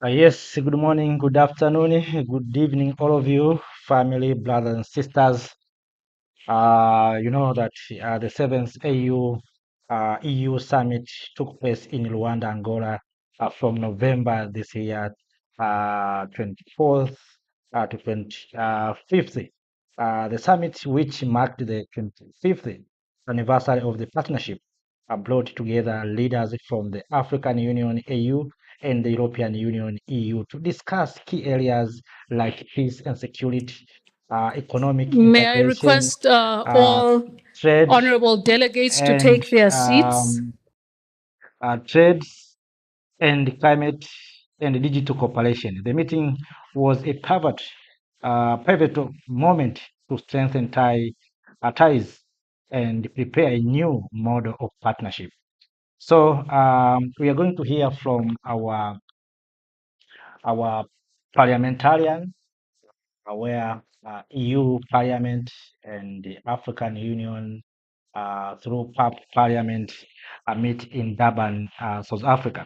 Yes, good morning, good afternoon, good evening, all of you, family, brothers and sisters. You know that the seventh EU summit took place in Luanda, Angola, from November this year, 24th to 25th. The summit, which marked the 25th anniversary of the partnership, brought together leaders from the African Union (AU) and the European Union (EU) to discuss key areas like peace and security, economic May I integration, request all trade, honorable delegates to and take their seats? trade and climate and digital cooperation. The meeting was a pivotal moment to strengthen ties and prepare a new model of partnership. So we are going to hear from our parliamentarian, where EU Parliament and the African Union through Parliament meet in Durban, South Africa.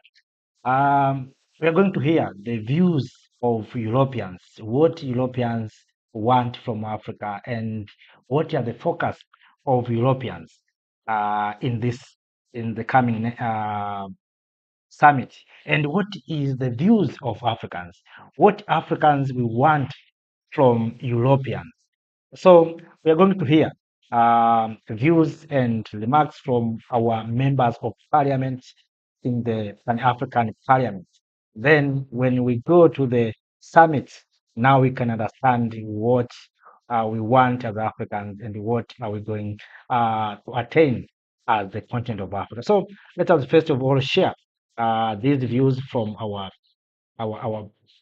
We are going to hear the views of Europeans, what Europeans want from Africa, and what are the focus of Europeans in the coming summit, and what is the views of Africans, what Africans we want from Europeans. So we are going to hear views and remarks from our members of parliament in the Pan-African Parliament. Then when we go to the summit, now we can understand what we want as Africans and what are we going to attain as the continent of Africa. So let us first of all share these views from our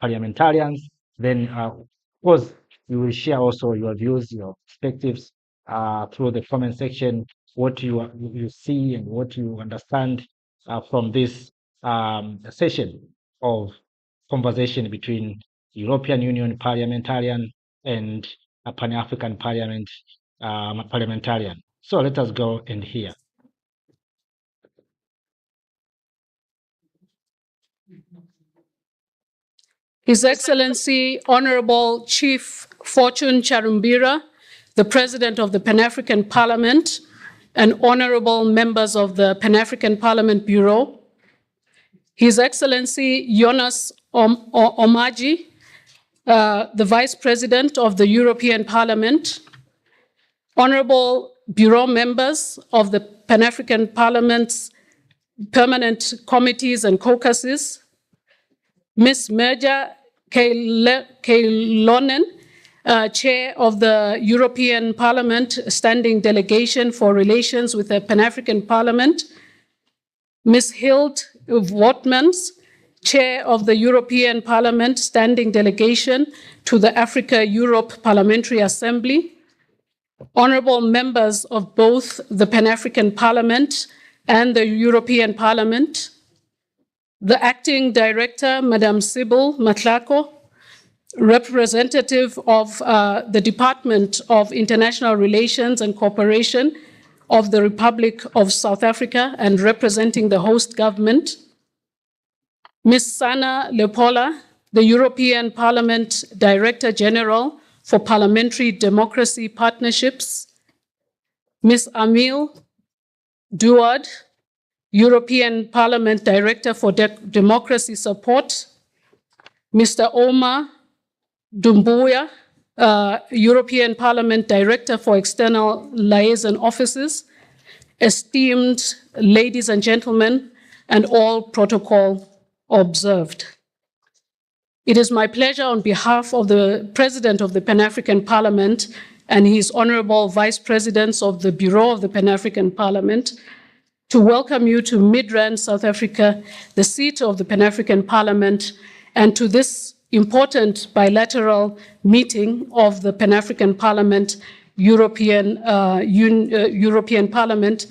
parliamentarians. Then, of course, you will share also your views, your perspectives through the comment section, what you see and what you understand from this session of conversation between European Union parliamentarian and a Pan-African parliamentarian. So let us go and hear. His Excellency Honorable Chief Fortune Charumbira, the President of the Pan-African Parliament, and honorable members of the Pan-African Parliament Bureau, His Excellency Jonas Omaji, the Vice President of the European Parliament, honorable Bureau members of the Pan-African Parliament's permanent committees and caucuses, Ms. Merja Keilonen, Chair of the European Parliament Standing Delegation for Relations with the Pan-African Parliament, Ms. Hild Wortmans, Chair of the European Parliament Standing Delegation to the Africa-Europe Parliamentary Assembly, honorable members of both the Pan-African Parliament and the European Parliament, the Acting Director, Madame Sybil Matlako, representative of the Department of International Relations and Cooperation of the Republic of South Africa and representing the host government, Ms. Sana Lepola, the European Parliament Director General for Parliamentary Democracy Partnerships, Ms. Amil Duard, European Parliament Director for Democracy Support, Mr. Omar Dumbuya, European Parliament Director for External Liaison Offices, esteemed ladies and gentlemen, and all protocol observed. It is my pleasure on behalf of the President of the Pan-African Parliament and his honorable Vice Presidents of the Bureau of the Pan-African Parliament to welcome you to Midrand, South Africa, the seat of the Pan-African Parliament, and to this important bilateral meeting of the Pan-African Parliament, European Parliament,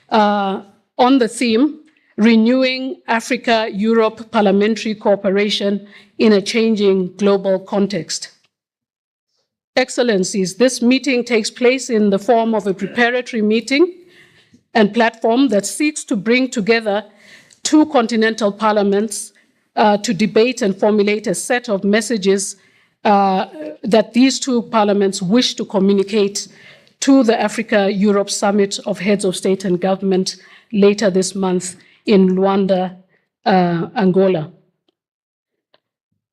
on the theme, Renewing Africa-Europe Parliamentary Cooperation in a Changing Global Context. Excellencies, this meeting takes place in the form of a preparatory meeting and platform that seeks to bring together two continental parliaments to debate and formulate a set of messages that these two parliaments wish to communicate to the Africa-Europe Summit of Heads of State and Government later this month in Luanda, Angola.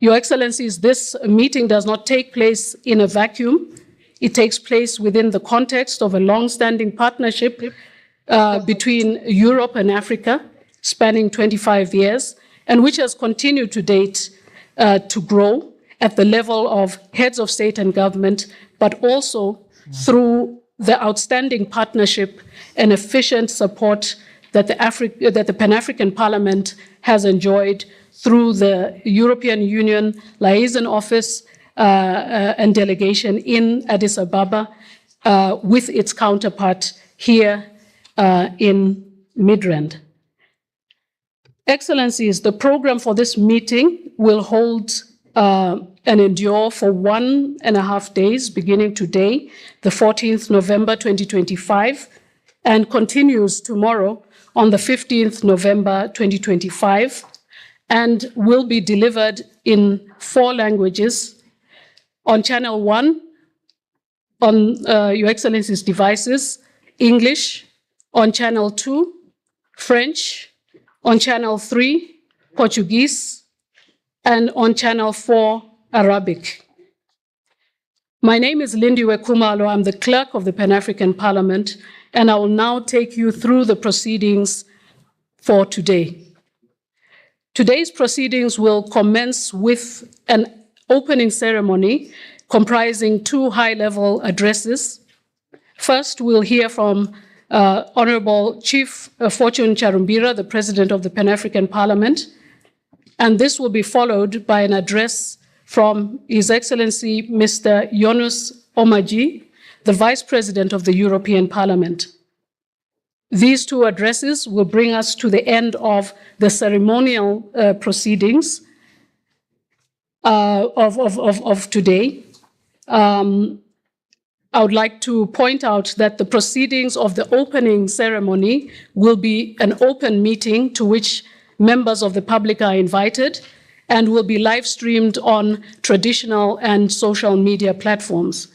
Your Excellencies, this meeting does not take place in a vacuum. It takes place within the context of a long-standing partnership between Europe and Africa, spanning 25 years, and which has continued to date to grow at the level of heads of state and government, but also through the outstanding partnership and efficient support that the Pan-African Parliament has enjoyed through the European Union Liaison Office and delegation in Addis Ababa with its counterpart here in Midrand. Excellencies, the program for this meeting will hold and endure for 1.5 days, beginning today, the 14th November 2025, and continues tomorrow on the 15th November 2025, and will be delivered in 4 languages on Channel 1, on Your Excellency's devices, English, on Channel 2, French, on Channel 3, Portuguese, and on Channel 4, Arabic. My name is Lindiwe Khumalo. I'm the clerk of the Pan-African Parliament, and I will now take you through the proceedings for today. Today's proceedings will commence with an opening ceremony comprising 2 high-level addresses. First, we'll hear from Honorable Chief Fortune Charumbira, the President of the Pan-African Parliament, and this will be followed by an address from His Excellency Mr. Yunus Omaji, the Vice President of the European Parliament. These 2 addresses will bring us to the end of the ceremonial proceedings of today. I would like to point out that the proceedings of the opening ceremony will be an open meeting to which members of the public are invited and will be live streamed on traditional and social media platforms.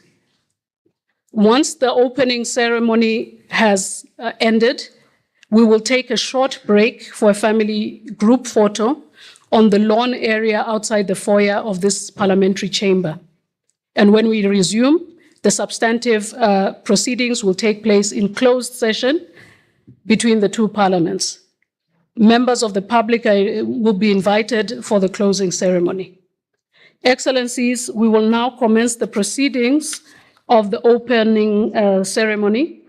Once the opening ceremony has ended, we will take a short break for a family group photo on the lawn area outside the foyer of this parliamentary chamber. And when we resume, the substantive proceedings will take place in closed session between the 2 parliaments. Members of the public will be invited for the closing ceremony. Excellencies, we will now commence the proceedings of the opening ceremony,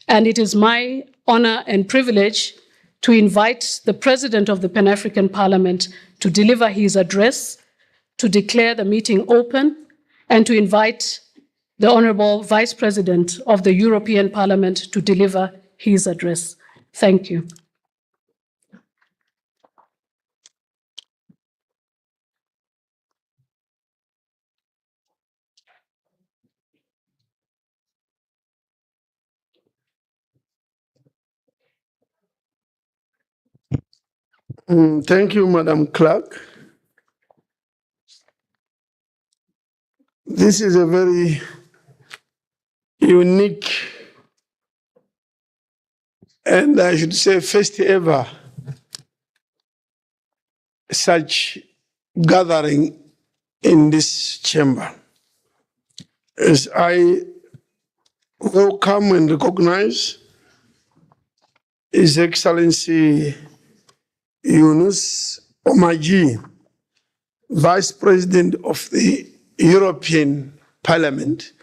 and it is my honor and privilege to invite the President of the Pan-African Parliament to deliver his address, to declare the meeting open, and to invite the Honorable Vice President of the European Parliament to deliver his address. Thank you. Thank you, Madam Clerk. This is a very unique and I should say first ever such gathering in this chamber. As I welcome and recognize His Excellency Yunus Omaji, Vice President of the European Parliament,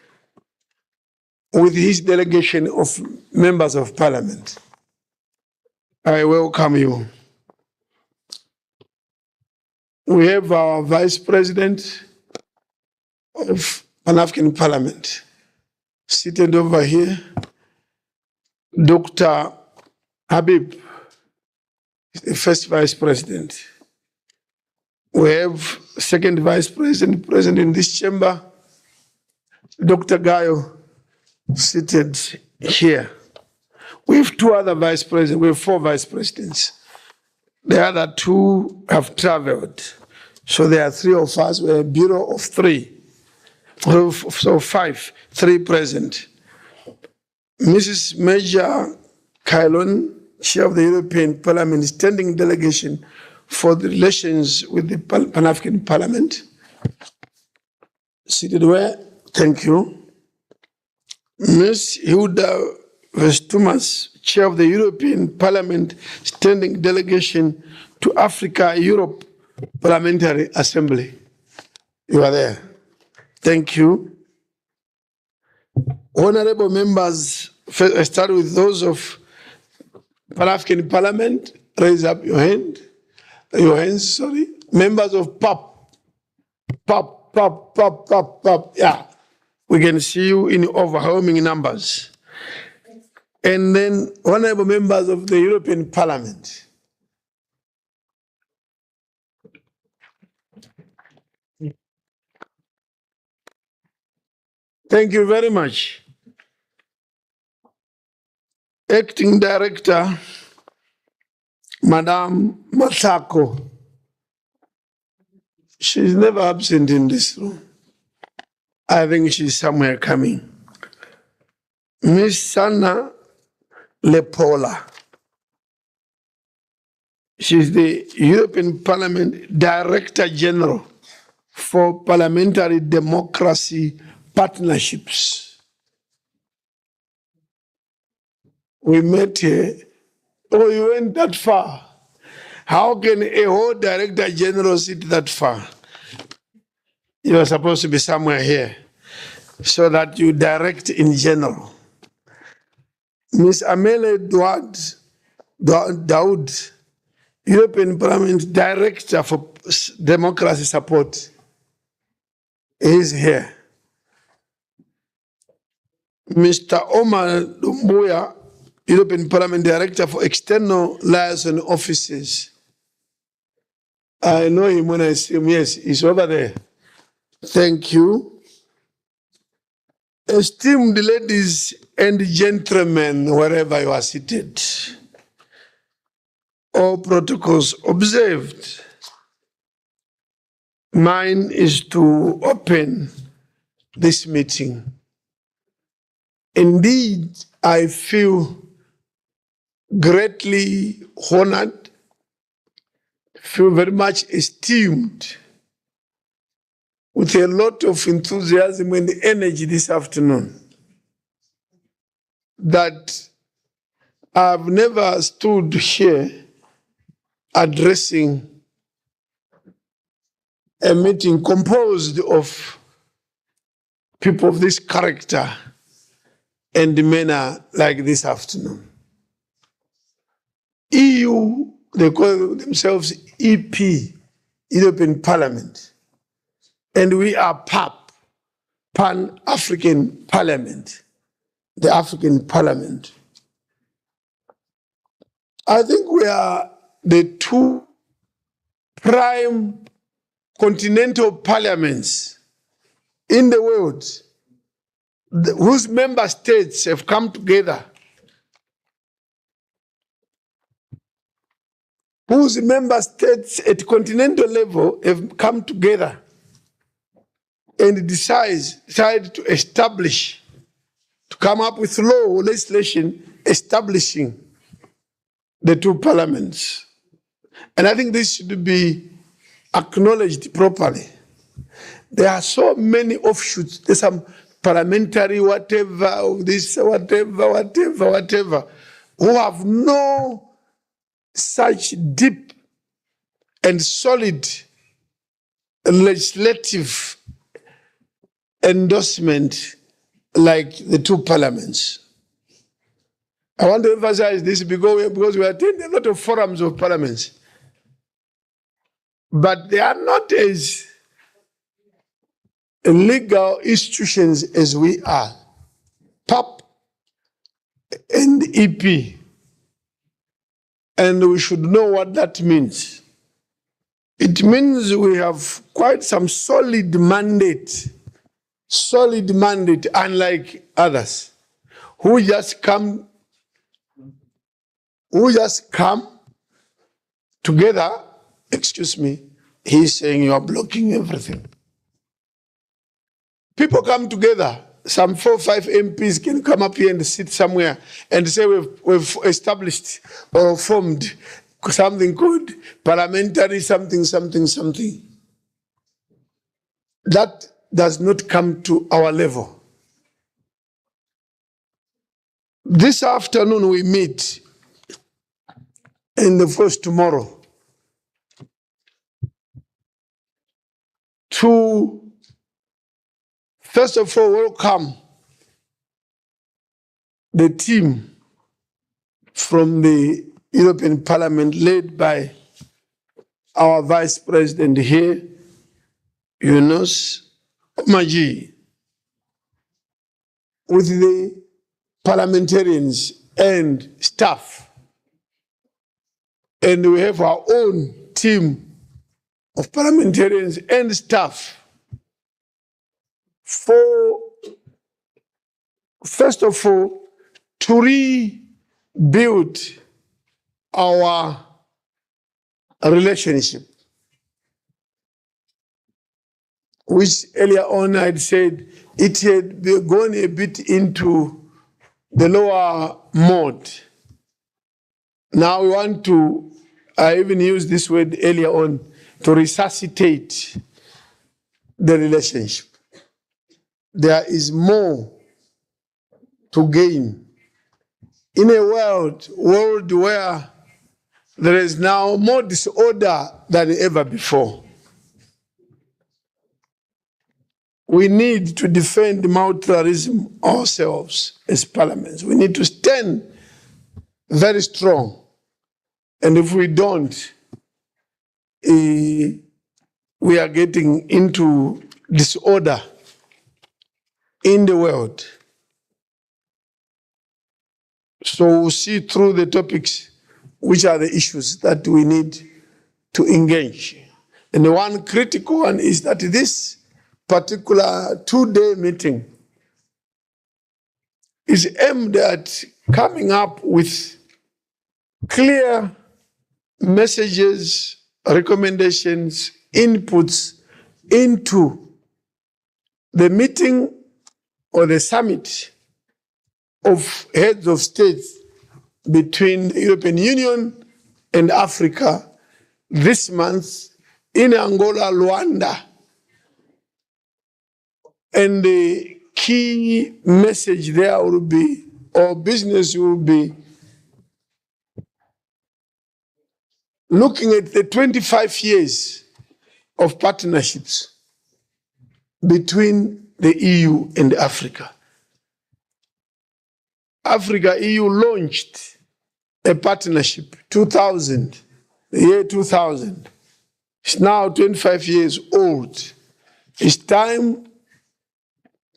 with his delegation of members of Parliament. I welcome you. We have our Vice President of Pan-African Parliament seated over here, Dr. Habib, the first Vice President. We have second Vice President present in this chamber, Dr. Gayo, seated here. We have 2 other Vice Presidents, we have 4 Vice Presidents. The The other two have traveled. So there are three of us. We're a bureau of three. So five, three present. Mrs. Major Kailon, Chair of the European Parliament Standing Delegation for the Relations with the Pan-African Parliament. Seated where? Thank you. Ms. Hilda Vestumas, Chair of the European Parliament Standing Delegation to Africa-Europe Parliamentary Assembly. You are there. Thank you. Honorable members, first I start with those of Pan-African Parliament. Raise up your hand. Your hands, sorry. Members of PAP. PAP. Yeah. We can see you in overwhelming numbers. And then honorable members of the European Parliament. Thank you very much. Acting Director, Madame Masako. She's never absent in this room. I think she's somewhere coming. Miss Sana Lepola. She's the European Parliament Director General for Parliamentary Democracy Partnerships. We met here. Oh, you went that far. How can a whole Director General sit that far? You are supposed to be somewhere here so that you direct in general. Ms. Amele Daoud, European Parliament Director for Democracy Support, is here. Mr. Omar Dumbuya, European Parliament Director for External Liaison Offices. I know him when I see him. Yes, he's over there. Thank you. Esteemed ladies and gentlemen, wherever you are seated, all protocols observed. Mine is to open this meeting. Indeed, I feel greatly honored, feel very much esteemed, with a lot of enthusiasm and energy this afternoon, that I've never stood here addressing a meeting composed of people of this character and manner like this afternoon. EU, they call themselves EP, European Parliament. And we are PAP, Pan-African Parliament, the African Parliament. I think we are the two prime continental parliaments in the world whose member states have come together, whose member states at continental level have come together and decide to establish, to come up with law or legislation establishing the two parliaments. And I think this should be acknowledged properly. There are so many offshoots. There's some parliamentary whatever, this whatever, who have no such deep and solid legislative endorsement like the two parliaments. I want to emphasize this because we attend a lot of forums of parliaments. But they are not as legal institutions as we are. PAP and EP. And we should know what that means. It means we have quite some solid mandate, unlike others, who just come together, excuse me, he's saying you are blocking everything. People come together. Some 4 or 5 MPs can come up here and sit somewhere and say we've established or formed something called parliamentary something. That does not come to our level. This afternoon we meet, and of course tomorrow, to first of all welcome the team from the European Parliament led by our Vice President here, Yunus Maji, with the parliamentarians and staff. And we have our own team of parliamentarians and staff for, first of all, to rebuild our relationship, which earlier on I'd said it had gone a bit into the lower mode. Now we want to, I even used this word earlier on, to resuscitate the relationship. There is more to gain in a world where there is now more disorder than ever before. We need to defend multilateralism ourselves as parliaments. We need to stand very strong. And if we don't, we are getting into disorder in the world. So we'll see through the topics which are the issues that we need to engage. And the one critical one is that this particular 2-day meeting is aimed at coming up with clear messages, recommendations, inputs into the meeting or the summit of heads of states between the European Union and Africa this month in Angola, Luanda. And the key message there will be, or business will be, looking at the 25 years of partnerships between the EU and Africa. Africa-EU launched a partnership, the year 2000. It's now 25 years old. It's time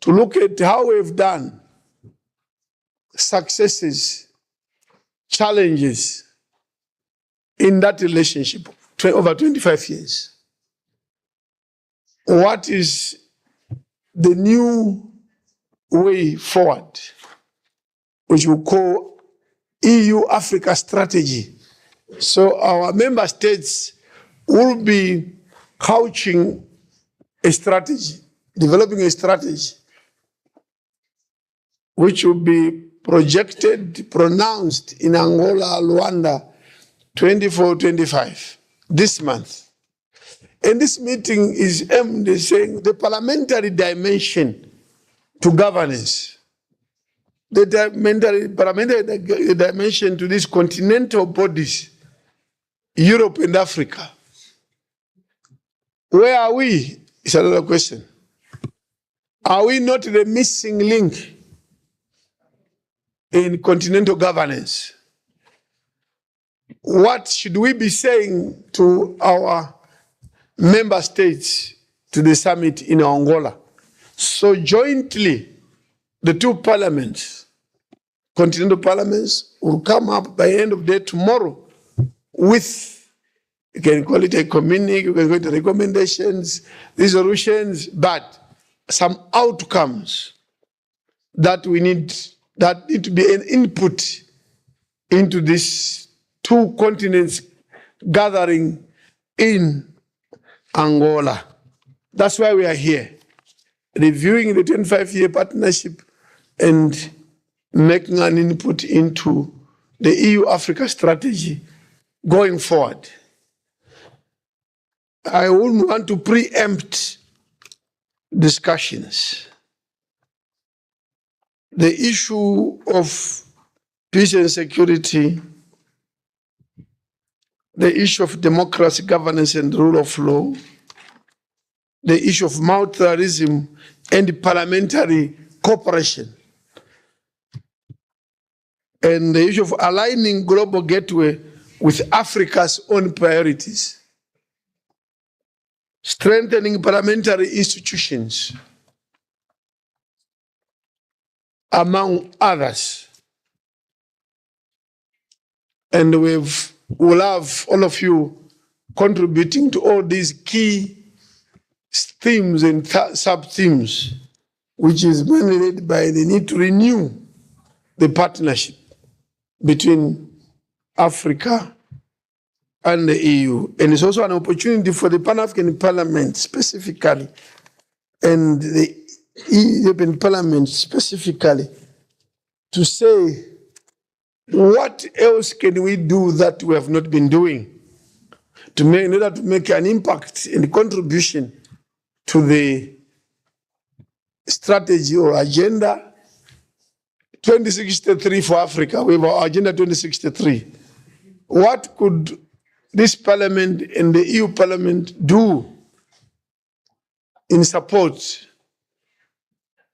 to look at how we've done, successes, challenges in that relationship over 25 years. What is the new way forward, which we call EU-Africa strategy? So our member states will be couching a strategy, developing a strategy, which will be projected, pronounced in Angola, Luanda, 24-25, this month. And this meeting is aimed at saying the parliamentary dimension to governance, the parliamentary dimension to these continental bodies, Europe and Africa. Where are we? Is another question. Are we not the missing link in continental governance? What should we be saying to our member states to the summit in Angola? So jointly, the two parliaments, continental parliaments, will come up by the end of the day tomorrow with, you can call it a communique, you can call it recommendations, resolutions, but some outcomes that we need, that need to be an input into this two continents gathering in Angola. That's why we are here, reviewing the 25-year partnership and making an input into the EU-Africa strategy going forward. I wouldn't want to preempt discussions. The issue of peace and security, the issue of democracy, governance, and rule of law, the issue of multilateralism and parliamentary cooperation, and the issue of aligning global gateway with Africa's own priorities, strengthening parliamentary institutions, among others. And we'll have all of you contributing to all these key themes and sub-themes, which is mainly led by the need to renew the partnership between Africa and the EU. And it's also an opportunity for the Pan-African Parliament specifically, and the European Parliament specifically, to say, what else can we do that we have not been doing in order to make an impact and contribution to the strategy or agenda 2063 for Africa? We have our agenda 2063. What could this parliament and the EU Parliament do in support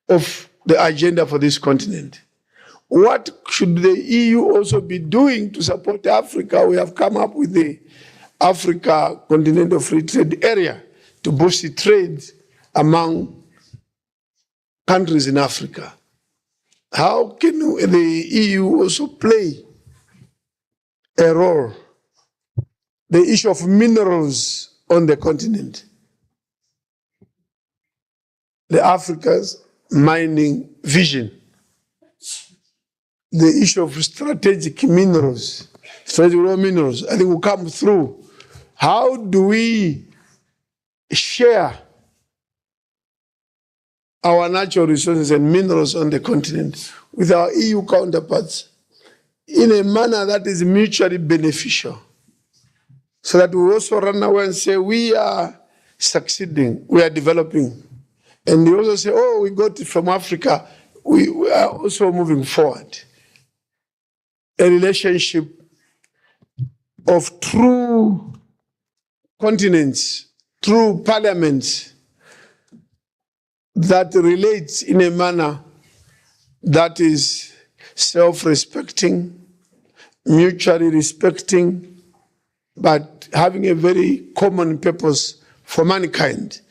of the agenda for this continent? What should the EU also be doing to support Africa? We have come up with the Africa Continental Free Trade Area to boost the trade among countries in Africa. How can the EU also play a role? The issue of minerals on the continent, the Africa's mining vision, the issue of strategic minerals, strategic raw minerals, I think will come through. How do we share our natural resources and minerals on the continent with our EU counterparts in a manner that is mutually beneficial, so that we also run away and say we are succeeding, we are developing. And they also say, oh, we got it from Africa, we are also moving forward. A relationship of true continents, true parliaments that relates in a manner that is self-respecting, mutually respecting, but having a very common purpose for mankind.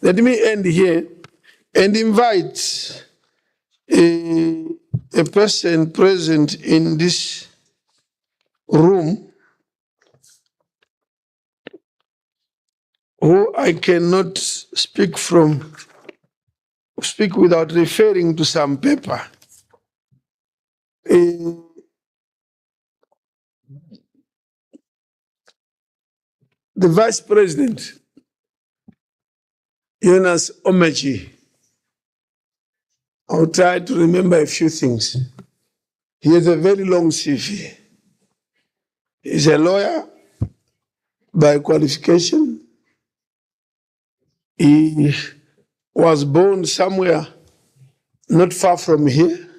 Let me end here and invite a person present in this room who I cannot speak without referring to some paper. The Vice President, Jonas Omechi, I'll try to remember a few things. He has a very long CV. He's a lawyer by qualification. He was born somewhere not far from here,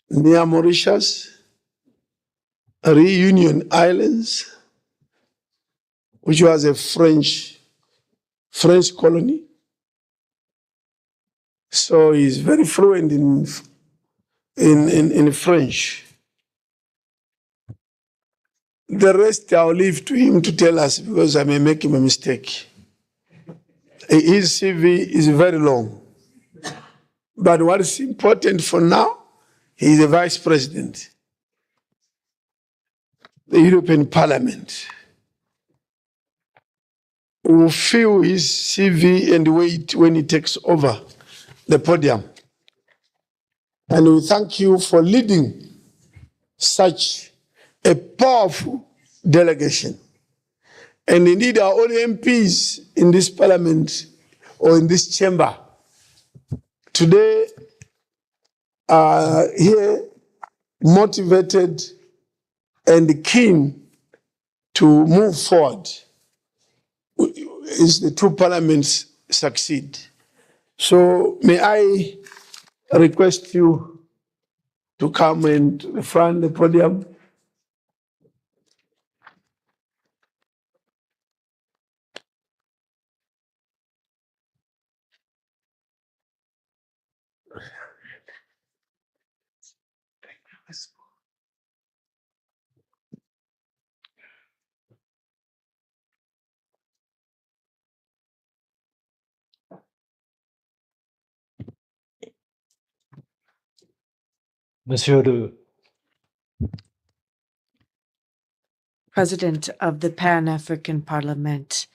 near Mauritius, Reunion Islands, which was a French colony. So he's very fluent in French. The rest I'll leave to him to tell us, because I may make him a mistake. His CV is very long. But what is important for now, he is the Vice President, the European Parliament. We will feel his CV and weight when he takes over the podium. And we thank you for leading such a powerful delegation. And indeed, our own MPs in this parliament or in this chamber today are here motivated and keen to move forward as the two parliaments succeed. So may I request you to come and front the podium. Monsieur le President of the Pan-African Parliament,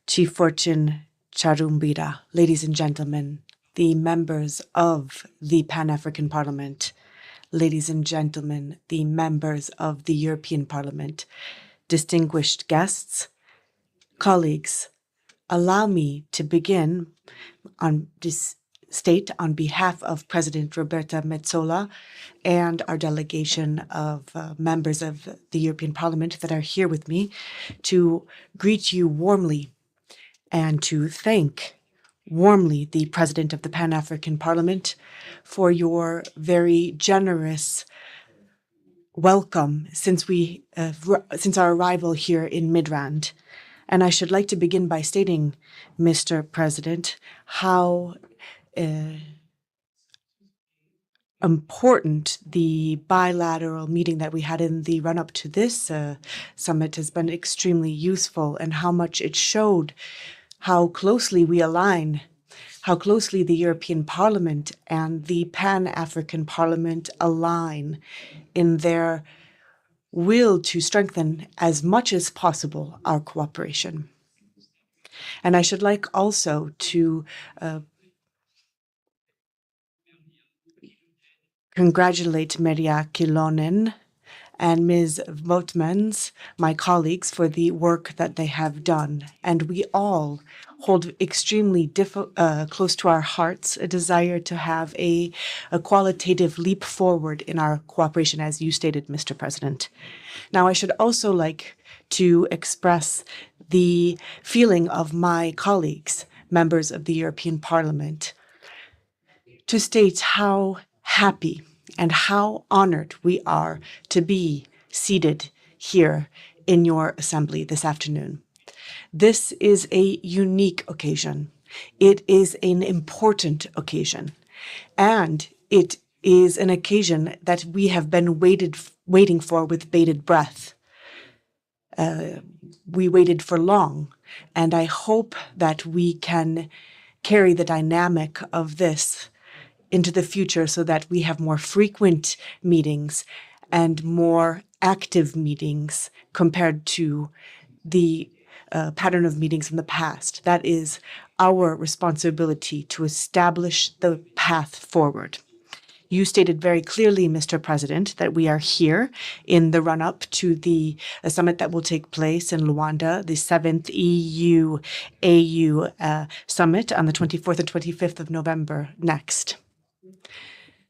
Chief Fortune Charumbira, ladies and gentlemen, the members of the Pan-African Parliament, ladies and gentlemen, the members of the European Parliament, distinguished guests, colleagues, allow me to begin on this state on behalf of President Roberta Metsola and our delegation of members of the European Parliament that are here with me to greet you warmly and to thank warmly the President of the Pan-African Parliament for your very generous welcome since our arrival here in Midrand. And I should like to begin by stating, Mr. President, how important the bilateral meeting that we had in the run-up to this summit has been extremely useful, and how much it showed how closely we align, how closely the European Parliament and the Pan-African Parliament align in their will to strengthen as much as possible our cooperation. And I should like also to congratulate Merja Kilonen and Ms. Votmans, my colleagues, for the work that they have done. And we all hold extremely close to our hearts a desire to have a qualitative leap forward in our cooperation, as you stated, Mr. President. Now, I should also like to express the feeling of my colleagues, members of the European Parliament, to state how happy and how honored we are to be seated here in your assembly this afternoon. This is a unique occasion. It is an important occasion, and it is an occasion that we have been waiting for with bated breath. We waited for long, and I hope that we can carry the dynamic of this into the future so that we have more frequent meetings and more active meetings compared to the pattern of meetings from the past. That is our responsibility to establish the path forward. You stated very clearly, Mr. President, that we are here in the run-up to the summit that will take place in Luanda, the 7th EU-AU summit on the 24th and 25th of November next.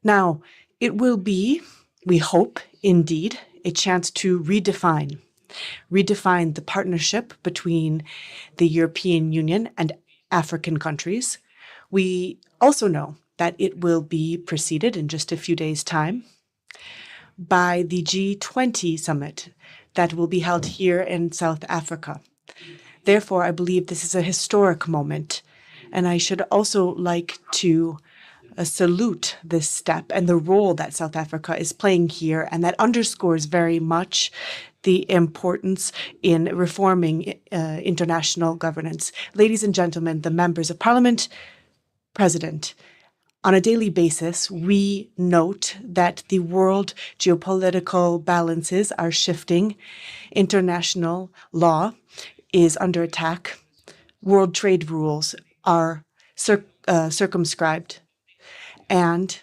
Now, it will be, we hope, indeed, a chance to redefine the partnership between the European Union and African countries. We also know that it will be preceded in just a few days' time by the G20 summit that will be held here in South Africa. Therefore, I believe this is a historic moment, and I should also like to salute this step and the role that South Africa is playing here, and that underscores very much the importance in reforming international governance. Ladies and gentlemen, the members of Parliament, President, on a daily basis, we note that the world geopolitical balances are shifting. International law is under attack. World trade rules are circumscribed. And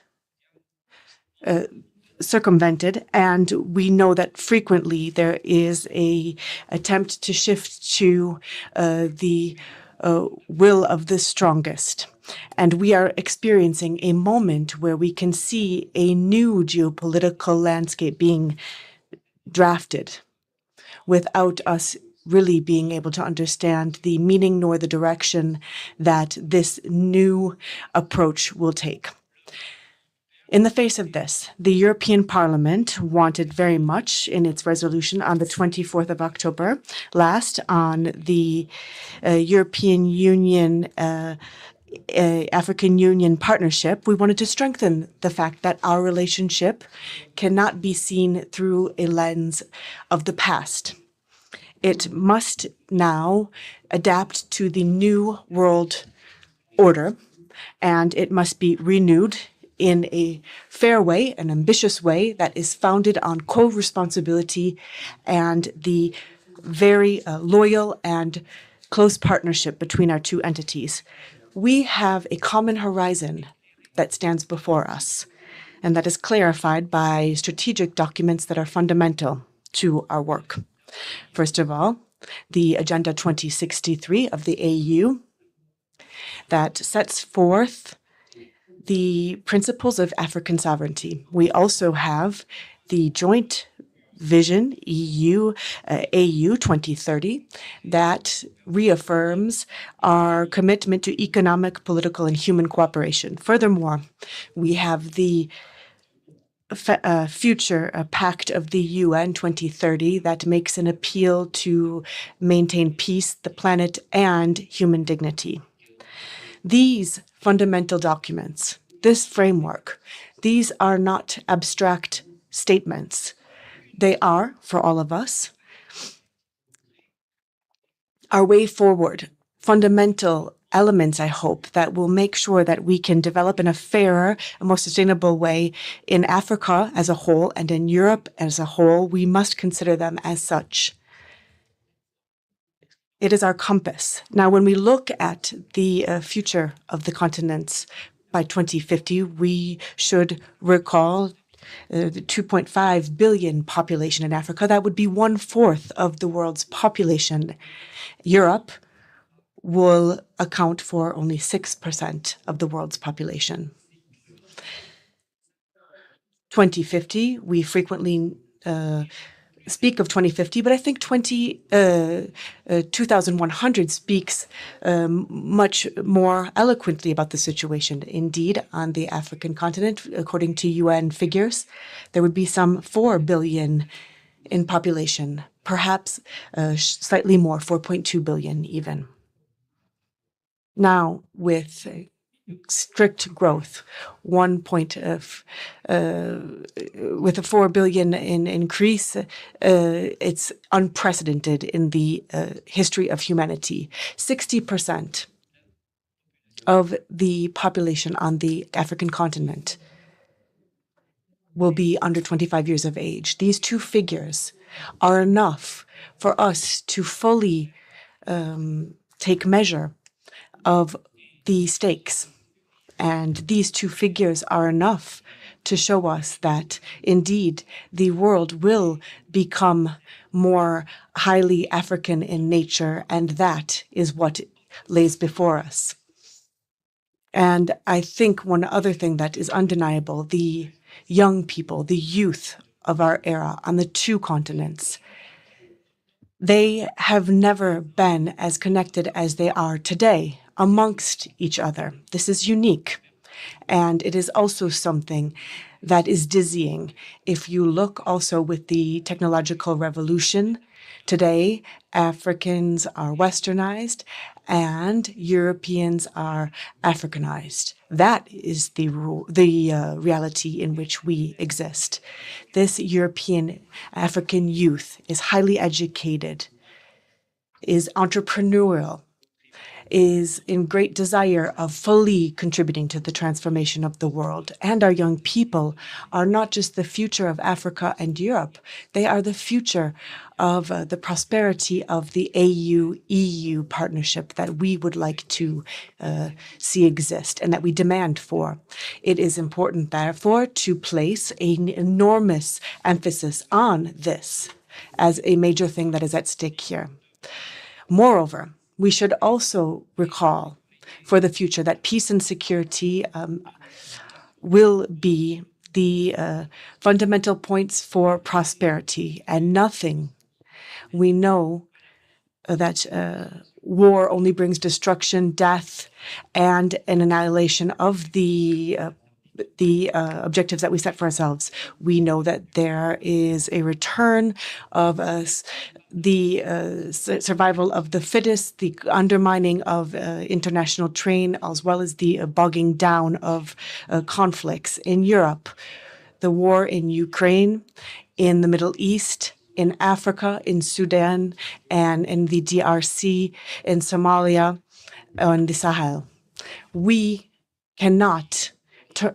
circumvented, and we know that frequently there is a attempt to shift to the will of the strongest. And we are experiencing a moment where we can see a new geopolitical landscape being drafted without us really being able to understand the meaning nor the direction that this new approach will take. In the face of this, the European Parliament wanted very much in its resolution on the 24th of October last on the European Union African Union partnership, we wanted to strengthen the fact that our relationship cannot be seen through a lens of the past. It must now adapt to the new world order, and it must be renewed in a fair way, an ambitious way that is founded on co-responsibility and the very loyal and close partnership between our two entities. We have a common horizon that stands before us, and that is clarified by strategic documents that are fundamental to our work. First of all, the Agenda 2063 of the AU that sets forth the principles of African sovereignty. We also have the joint vision AU 2030 that reaffirms our commitment to economic, political, and human cooperation. Furthermore, we have the future pact of the UN 2030 that makes an appeal to maintain peace, the planet, and human dignity. These fundamental documents, this framework, these are not abstract statements. They are, for all of us, our way forward, fundamental elements, I hope, that will make sure that we can develop in a fairer and more sustainable way in Africa as a whole and in Europe as a whole. We must consider them as such. It is our compass. Now, when we look at the future of the continents by 2050, we should recall the 2.5 billion population in Africa. That would be 1/4 of the world's population. Europe will account for only 6% of the world's population. 2050, we frequently speak of 2050, but I think 2100 speaks much more eloquently about the situation. Indeed, on the African continent, according to UN figures, there would be some 4 billion in population, perhaps slightly more, 4.2 billion even. Now, with strict growth, with a 4 billion increase, it's unprecedented in the history of humanity. 60% of the population on the African continent will be under 25 years of age. These two figures are enough for us to fully take measure of the stakes. And these two figures are enough to show us that, indeed, the world will become more highly African in nature, and that is what lays before us. And I think one other thing that is undeniable, the young people, the youth of our era on the two continents, they have never been as connected as they are today amongst each other. This is unique. And it is also something that is dizzying. If you look also with the technological revolution, today Africans are westernized and Europeans are Africanized. That is the reality in which we exist. This European African youth is highly educated, is entrepreneurial, is in great desire of fully contributing to the transformation of the world. And our young people are not just the future of Africa and Europe, they are the future of the prosperity of the AU-EU partnership that we would like to see exist and that we demand for. It is important, therefore, to place an enormous emphasis on this as a major thing that is at stake here. Moreover, we should also recall for the future that peace and security will be the fundamental points for prosperity and nothing. We know that war only brings destruction, death, and an annihilation of the objectives that we set for ourselves. We know that there is a return of the survival of the fittest, the undermining of international trade, as well as the bogging down of conflicts in Europe, the war in Ukraine, in the Middle East, in Africa, in Sudan, and in the DRC, in Somalia, and the Sahel. We cannot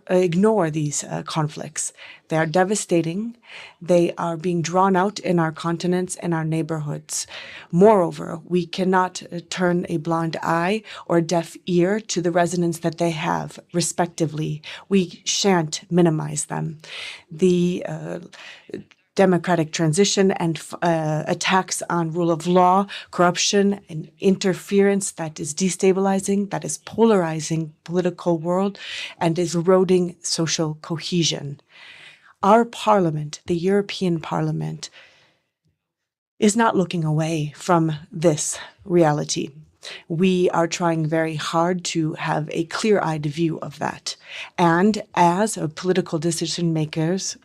ignore these conflicts. They are devastating. They are being drawn out in our continents and our neighborhoods. Moreover, we cannot turn a blind eye or a deaf ear to the resonance that they have, respectively. We shan't minimize them. The democratic transition and attacks on rule of law, corruption, and interference that is destabilizing, that is polarizing political world, and is eroding social cohesion. Our parliament, the European Parliament, is not looking away from this reality. We are trying very hard to have a clear-eyed view of that. And as political decision makers,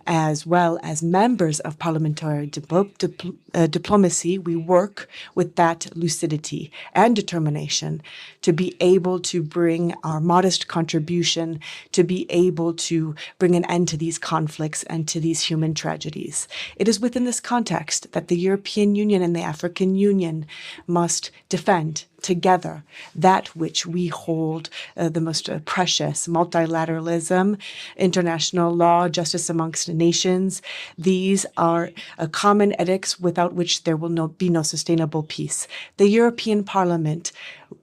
as well as members of parliamentary diplomacy, we work with that lucidity and determination to be able to bring our modest contribution, to be able to bring an end to these conflicts and to these human tragedies. It is within this context that the European Union and the African Union must defend together that which we hold the most precious: multilateralism, international law, justice amongst nations. These are common edicts without which there will be no sustainable peace. The European Parliament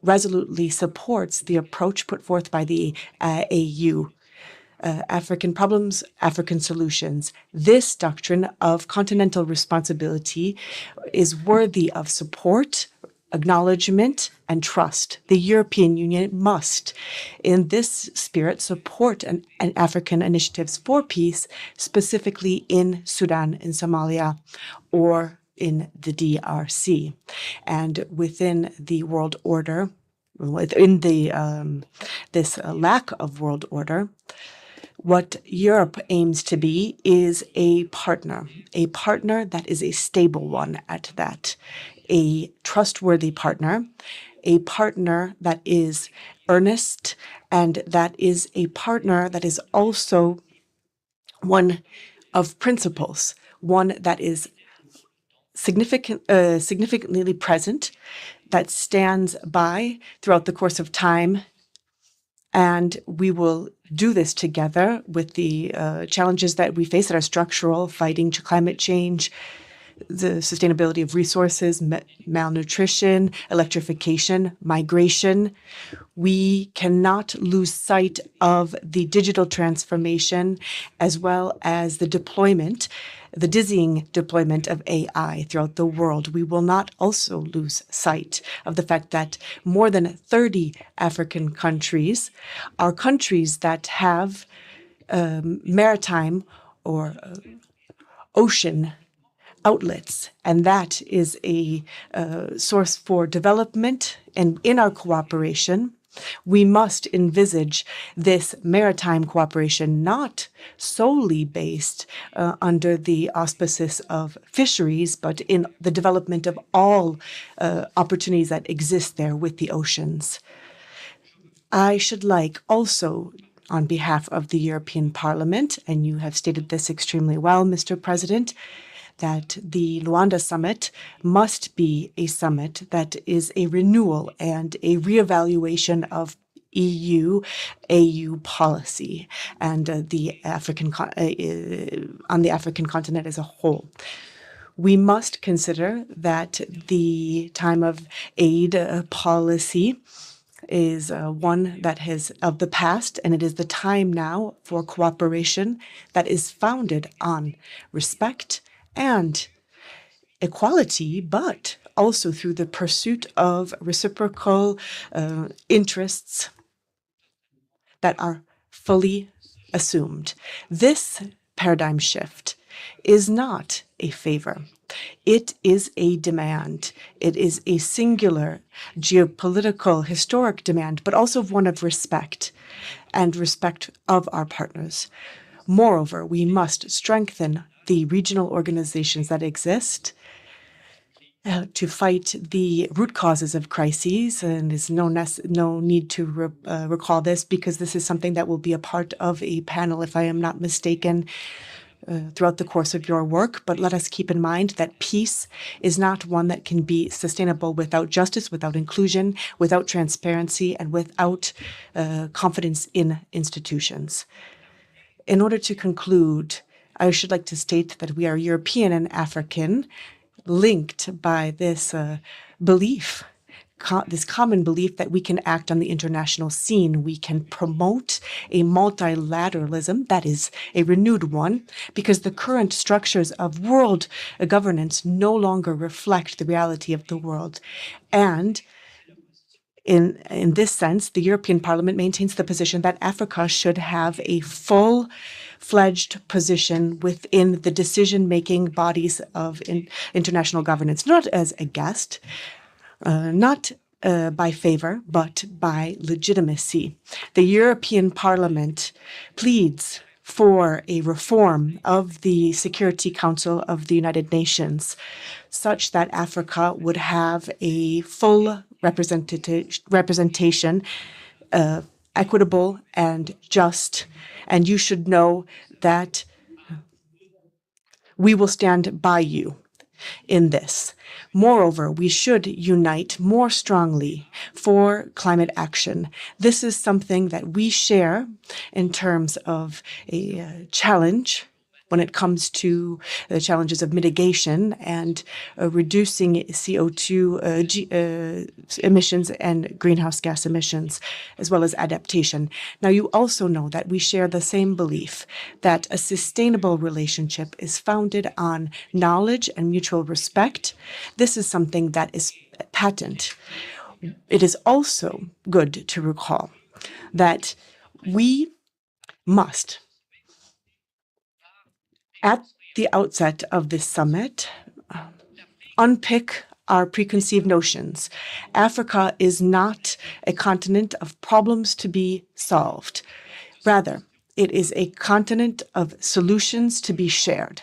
resolutely supports the approach put forth by the AU. African problems, African solutions. This doctrine of continental responsibility is worthy of support, acknowledgement, and trust. The European Union must, in this spirit, support African initiatives for peace, specifically in Sudan, in Somalia, or in the DRC. And within the world order, within this lack of world order, what Europe aims to be is a partner that is a stable one at that, a trustworthy partner, a partner that is earnest, and that is a partner that is also one of principles, one that is significantly present, that stands by throughout the course of time. And we will do this together with the challenges that we face that are structural: fighting climate change, the sustainability of resources, malnutrition, electrification, migration. We cannot lose sight of the digital transformation as well as the deployment, the dizzying deployment of AI throughout the world. We will not also lose sight of the fact that more than 30 African countries are countries that have maritime or ocean outlets, and that is a source for development. And in our cooperation, we must envisage this maritime cooperation not solely based under the auspices of fisheries, but in the development of all opportunities that exist there with the oceans. I should like also, on behalf of the European Parliament, and you have stated this extremely well, Mr. President, that the Luanda summit must be a summit that is a renewal and a reevaluation of EU-AU policy and on the African continent as a whole. We must consider that the time of aid policy is one that is of the past, and it is the time now for cooperation that is founded on respect and equality, but also through the pursuit of reciprocal interests that are fully assumed. This paradigm shift is not a favor. It is a demand. It is a singular geopolitical, historic demand, but also one of respect and respect of our partners. Moreover, we must strengthen the regional organizations that exist to fight the root causes of crises, and there's no need to recall this because this is something that will be a part of a panel, if I am not mistaken, throughout the course of your work. But let us keep in mind that peace is not one that can be sustainable without justice, without inclusion, without transparency, and without confidence in institutions. In order to conclude, I should like to state that we are European and African, linked by this belief, this common belief that we can act on the international scene. We can promote a multilateralism that is a renewed one, because the current structures of world governance no longer reflect the reality of the world. And in this sense, the European Parliament maintains the position that Africa should have a full-fledged position within the decision-making bodies of international governance, not as a guest, not by favor, but by legitimacy. The European Parliament pleads for a reform of the Security Council of the United Nations, such that Africa would have a full representation, equitable and just. And you should know that we will stand by you in this. Moreover, we should unite more strongly for climate action. This is something that we share in terms of a challenge when it comes to the challenges of mitigation and reducing CO2 emissions and greenhouse gas emissions, as well as adaptation. Now, you also know that we share the same belief that a sustainable relationship is founded on knowledge and mutual respect. This is something that is patent. It is also good to recall that we must, at the outset of this summit, unpick our preconceived notions. Africa is not a continent of problems to be solved. Rather, it is a continent of solutions to be shared,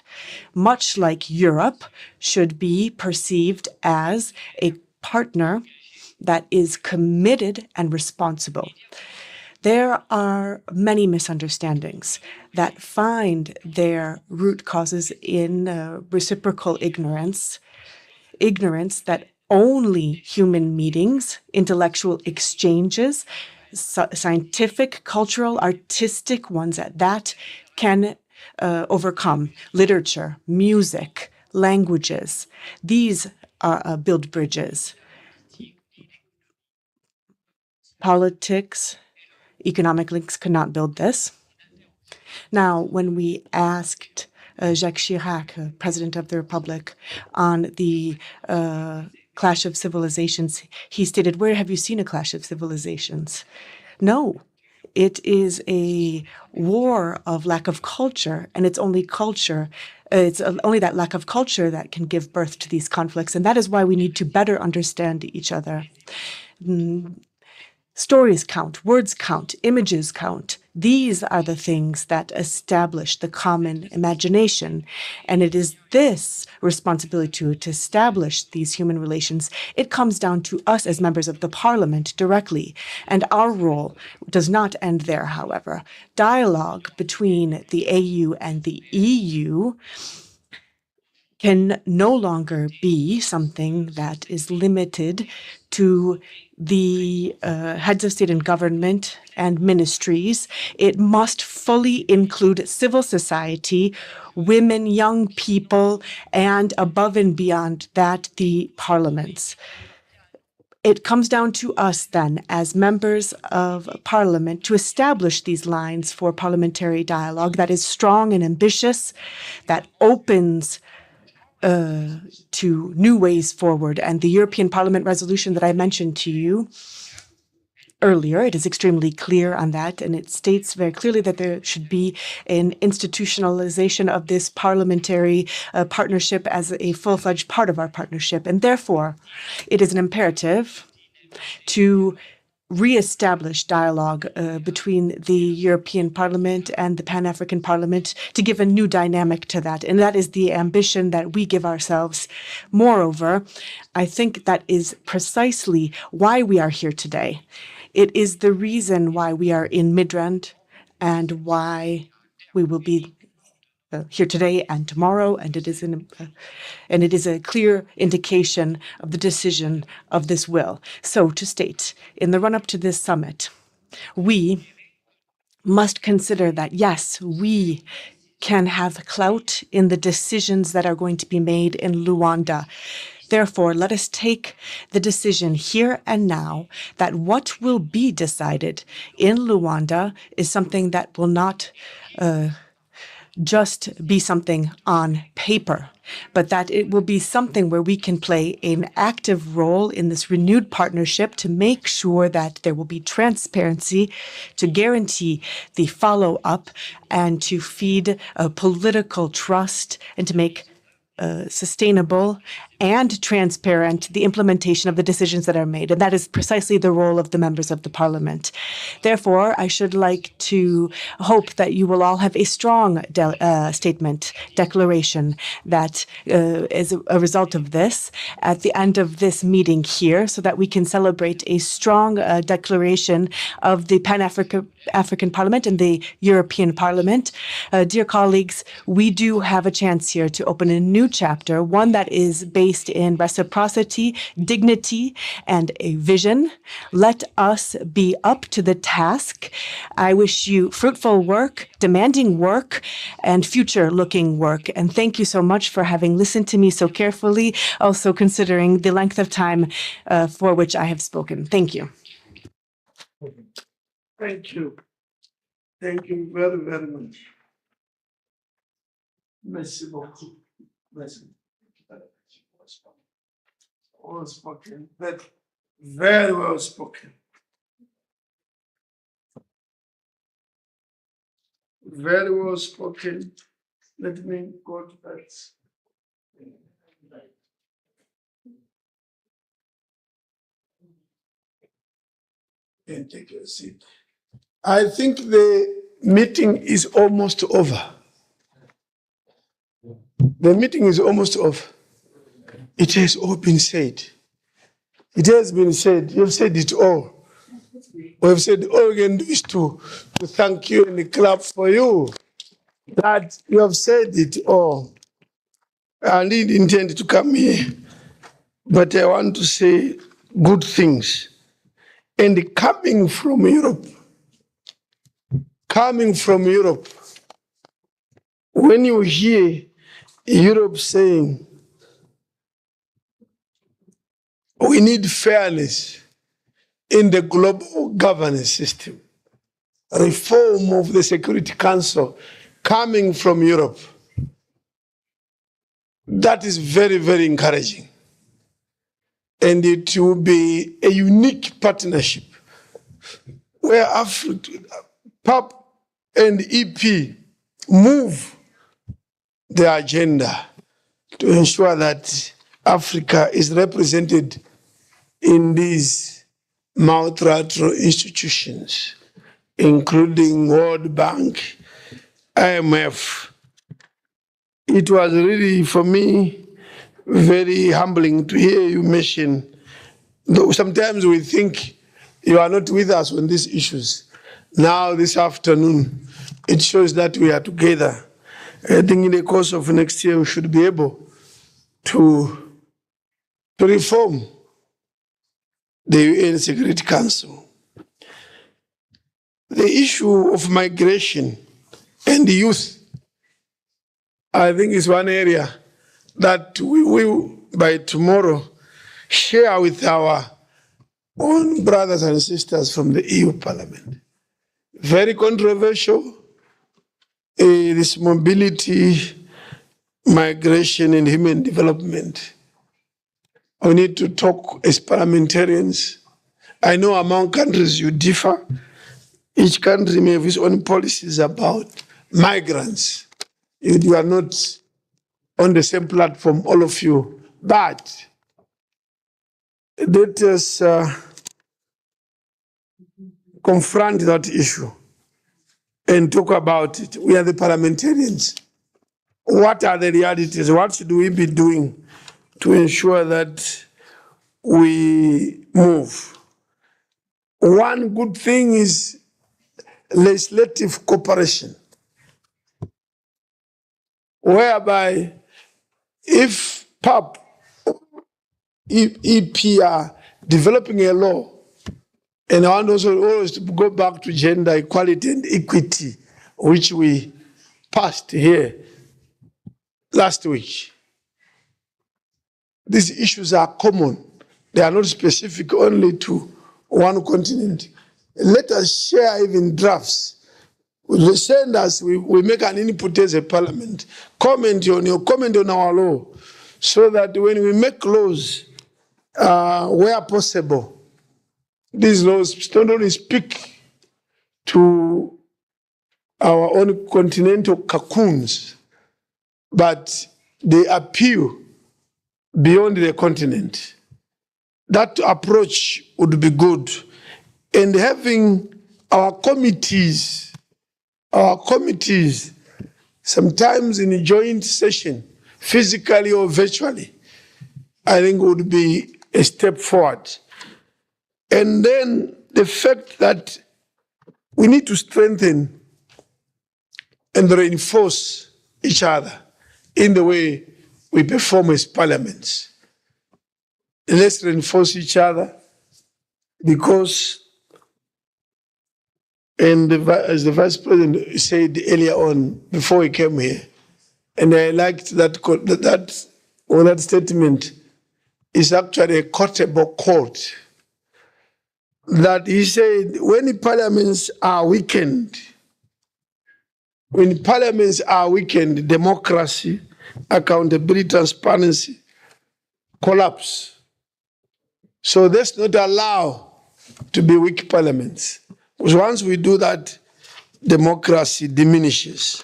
much like Europe should be perceived as a partner that is committed and responsible. There are many misunderstandings that find their root causes in reciprocal ignorance that only human meetings, intellectual exchanges, scientific, cultural, artistic ones at that, can overcome. Literature, music, languages, these build bridges. Politics, economic links could not build this. Now, when we asked Jacques Chirac, President of the Republic, on the clash of civilizations, he stated, "Where have you seen a clash of civilizations?" No, it is a war of lack of culture, and it's only culture. It's only that lack of culture that can give birth to these conflicts, and that is why we need to better understand each other. Stories count, words count, images count. These are the things that establish the common imagination. And it is this responsibility to establish these human relations. It comes down to us as members of the Parliament directly. And our role does not end there, however. Dialogue between the AU and the EU can no longer be something that is limited to the heads of state and government and ministries. It must fully include civil society, women, young people, and above and beyond that, the parliaments. It comes down to us then, as members of parliament, to establish these lines for parliamentary dialogue that is strong and ambitious, that opens to new ways forward. And the European Parliament resolution that I mentioned to you earlier, it is extremely clear on that, and it states very clearly that there should be an institutionalization of this parliamentary partnership as a full-fledged part of our partnership. And therefore, it is an imperative to re-establish dialogue between the European Parliament and the Pan-African Parliament to give a new dynamic to that. And that is the ambition that we give ourselves. Moreover, I think that is precisely why we are here today. It is the reason why we are in Midrand and why we will be here today and tomorrow, and it is a clear indication of the decision of this will. So to state, in the run-up to this summit, we must consider that, yes, we can have clout in the decisions that are going to be made in Luanda. Therefore, let us take the decision here and now that what will be decided in Luanda is something that will not just be something on paper, but that it will be something where we can play an active role in this renewed partnership to make sure that there will be transparency, to guarantee the follow-up, and to feed political trust, and to make sustainable and transparent the implementation of the decisions that are made. And that is precisely the role of the members of the parliament. Therefore, I should like to hope that you will all have a strong declaration that is a result of this at the end of this meeting here, so that we can celebrate a strong declaration of the Pan-African Parliament and the European Parliament. Dear colleagues, we do have a chance here to open a new chapter, one that is based in reciprocity, dignity, and a vision. Let us be up to the task. I wish you fruitful work, demanding work, and future-looking work. And thank you so much for having listened to me so carefully, also considering the length of time for which I have spoken. Thank you. Thank you. Thank you very, very much. Merci beaucoup. Merci. Well spoken, but very well spoken. Very well spoken. Let me go to that. And take your seat. I think the meeting is almost over. The meeting is almost over. It has all been said. It has been said. You've said it all. We've said all we can do is to thank you and clap for you. That you have said it all. I didn't intend to come here, but I want to say good things. And coming from Europe, when you hear Europe saying, we need fairness in the global governance system, reform of the Security Council coming from Europe, that is very, very encouraging. And it will be a unique partnership where PAP and EP move the agenda to ensure that Africa is represented in these multilateral institutions, including World Bank, IMF. It was really, for me, very humbling to hear you mention, though sometimes we think you are not with us on these issues. Now, this afternoon, it shows that we are together. I think in the course of next year, we should be able to reform the UN Security Council. The issue of migration and youth, I think, is one area that we will, by tomorrow, share with our own brothers and sisters from the EU Parliament. Very controversial. This mobility, migration, and human development. We need to talk as parliamentarians. I know among countries you differ. Each country may have its own policies about migrants. You are not on the same platform, all of you. But let us confront that issue and talk about it. We are the parliamentarians. What are the realities? What should we be doing to ensure that we move? One good thing is legislative cooperation, whereby if PAP, EP are developing a law, and I want also always to go back to gender equality and equity, which we passed here last week. These issues are common. They are not specific only to one continent. Let us share even drafts. We send us, we make an input as a parliament, comment on our law, so that when we make laws where possible, these laws don't only speak to our own continental cocoons, but they appeal beyond the continent. That approach would be good. And having our committees, sometimes in a joint session, physically or virtually, I think would be a step forward. And then the fact that we need to strengthen and reinforce each other in the way we perform as parliaments. Let's reinforce each other, because, and as the Vice President said earlier on, before he came here, and I liked that statement is actually a quotable quote, that he said, when parliaments are weakened, democracy, accountability, transparency collapse. So let's not allow to be weak parliaments. Because once we do that, democracy diminishes.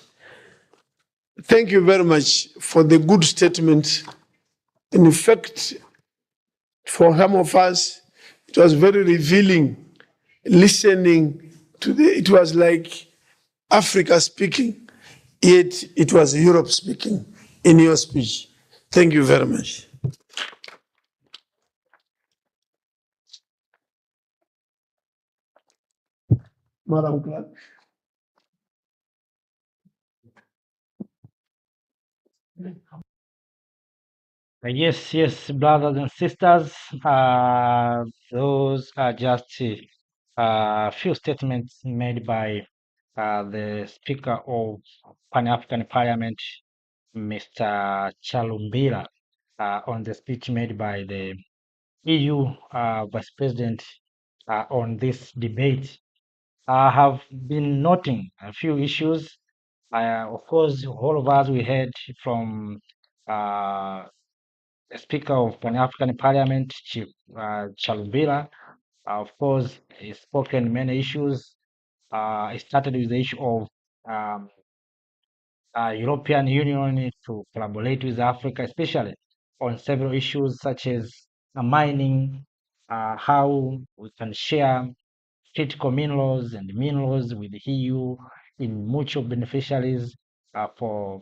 Thank you very much for the good statement. In fact, for some of us, it was very revealing listening to it was like Africa speaking, yet it was Europe speaking in your speech. Thank you very much. Madam Clerk. Yes, brothers and sisters, those are just a few statements made by the Speaker of Pan-African Parliament, Mr. Chalumbila, on the speech made by the EU Vice President on this debate. I have been noting a few issues. Of course, all of us, we heard from the Speaker of Pan-African Parliament, Chief Chalumbila. Of course, he spoken many issues. It started with the issue of um, European Union to collaborate with Africa, especially on several issues such as mining, how we can share critical minerals and minerals with the EU in mutual beneficiaries for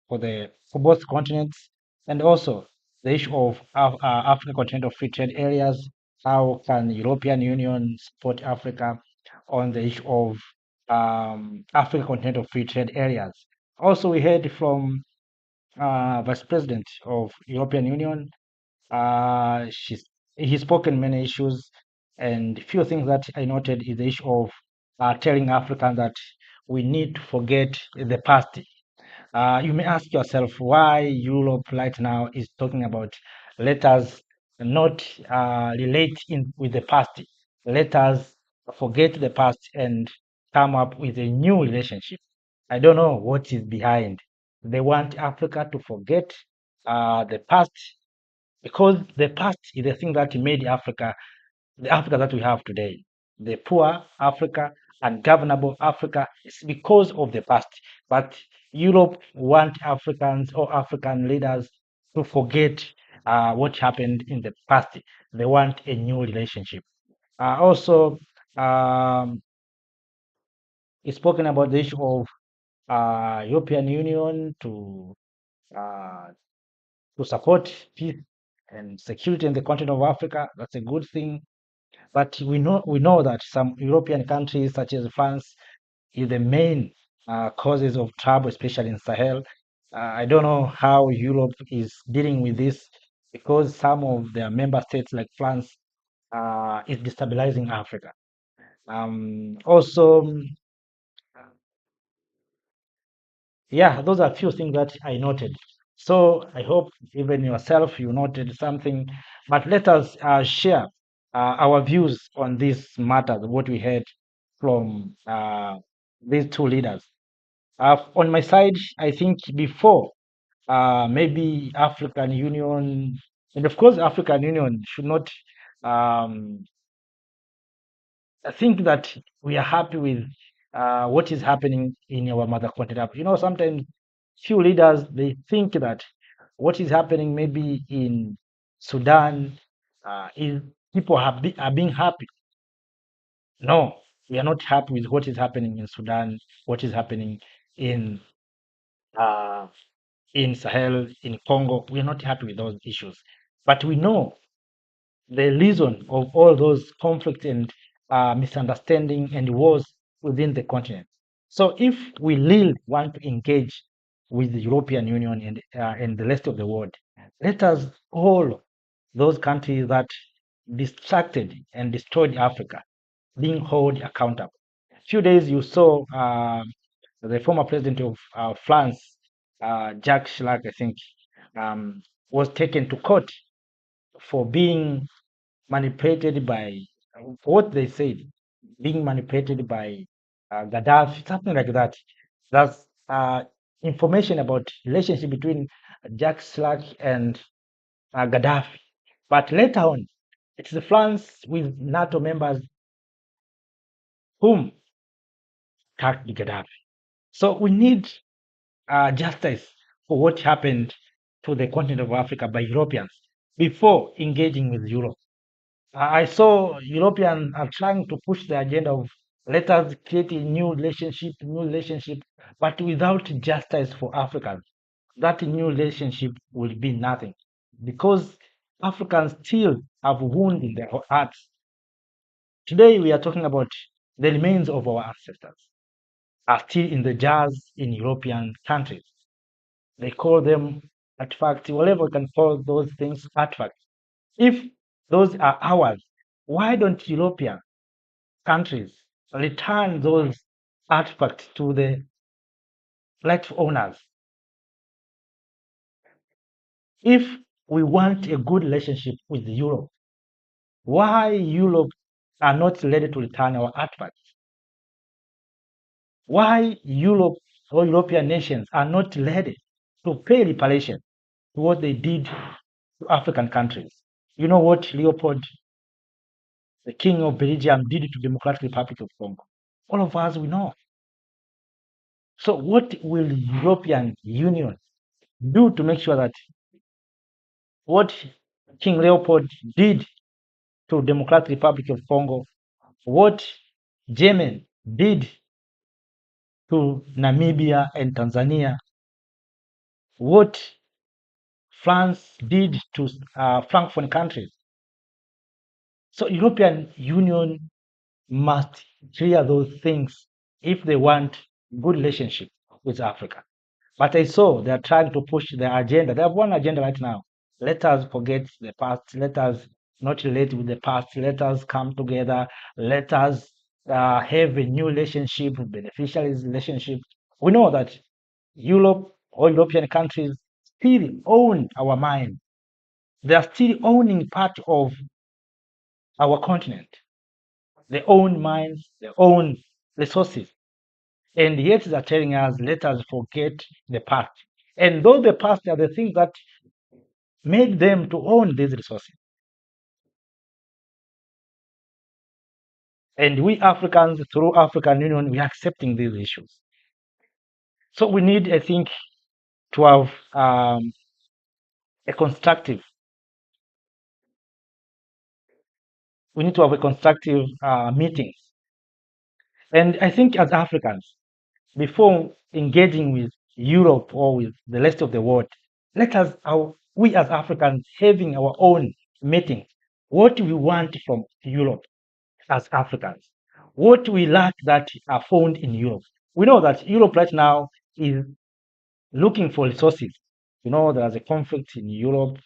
both continents, and also the issue of African Continental Free Trade Areas. How can European Union support Africa on the issue of African Continental Free Trade Areas? Also, we heard from Vice President of European Union. He spoke on many issues, and few things that I noted is the issue of telling Africans that we need to forget the past. You may ask yourself why Europe right now is talking about let us not relate with the past. Let us forget the past and come up with a new relationship. I don't know what is behind. They want Africa to forget the past because the past is the thing that made Africa the Africa that we have today. The poor Africa, ungovernable Africa, is because of the past. But Europe want Africans or African leaders to forget what happened in the past. They want a new relationship. Also, it's spoken about the issue of European Union uh, to support peace and security in the continent of Africa. That's a good thing. But we know that some European countries, such as France, is the main causes of trouble, especially in Sahel. I don't know how Europe is dealing with this because some of their member states, like France, is destabilizing Africa. Also, yeah, those are a few things that I noted. So I hope even yourself you noted something. But let us share our views on these matters, what we heard from these two leaders. On my side, I think before maybe African Union, and of course African Union should not um, think that we are happy with what is happening in our mother continent. Sometimes few leaders they think that what is happening maybe in Sudan is people are being happy. No, we are not happy with what is happening in Sudan, what is happening in uh, Sahel, in Congo. We are not happy with those issues, but we know the reason of all those conflicts and misunderstanding and wars within the continent. So if we really want to engage with the European Union and the rest of the world, let us all those countries that distracted and destroyed Africa being held accountable. A few days you saw the former president of France, Jacques Chirac, I think, was taken to court for being manipulated by what they said, being manipulated by Gaddafi, something like that. That's information about relationship between Jacques Chirac and Gaddafi. But later on, it's France with NATO members whom attacked Gaddafi. So we need justice for what happened to the continent of Africa by Europeans before engaging with Europe. I saw Europeans are trying to push the agenda of let us create a new relationship, but without justice for Africans. That new relationship will be nothing because Africans still have wound in their hearts. Today we are talking about the remains of our ancestors are still in the jars in European countries. They call them artifacts, whatever we can call those things artifacts. If those are ours, why don't European countries return those artifacts to the rightful owners? If we want a good relationship with Europe, why Europe are not ready to return our artifacts? Why Europe or European nations are not ready to pay reparation to what they did to African countries? You know what Leopold, the king of Belgium, did to Democratic Republic of Congo? All of us we know. So what will European Union do to make sure that what King Leopold did to Democratic Republic of Congo, what Yemen did to Namibia and Tanzania, what France did to Francophone countries? So European Union must clear those things if they want good relationship with Africa. But I saw they are trying to push their agenda. They have one agenda right now. Let us forget the past. Let us not relate with the past. Let us come together. Let us have a new relationship, beneficiaries relationship. We know that Europe or European countries still own our mind. They are still owning part of our continent. They own mines, they own resources. And yet they're telling us, let us forget the past. And though the past are the things that made them to own these resources. And we Africans, through African Union, we are accepting these issues. So we need, I think, to have a constructive. We need to have a constructive meetings. And I think as Africans, before engaging with Europe or with the rest of the world, let us, we as Africans, having our own meeting, what we want from Europe as Africans, what we lack that are found in Europe. We know that Europe right now is looking for resources. You know, there's a conflict in Europe,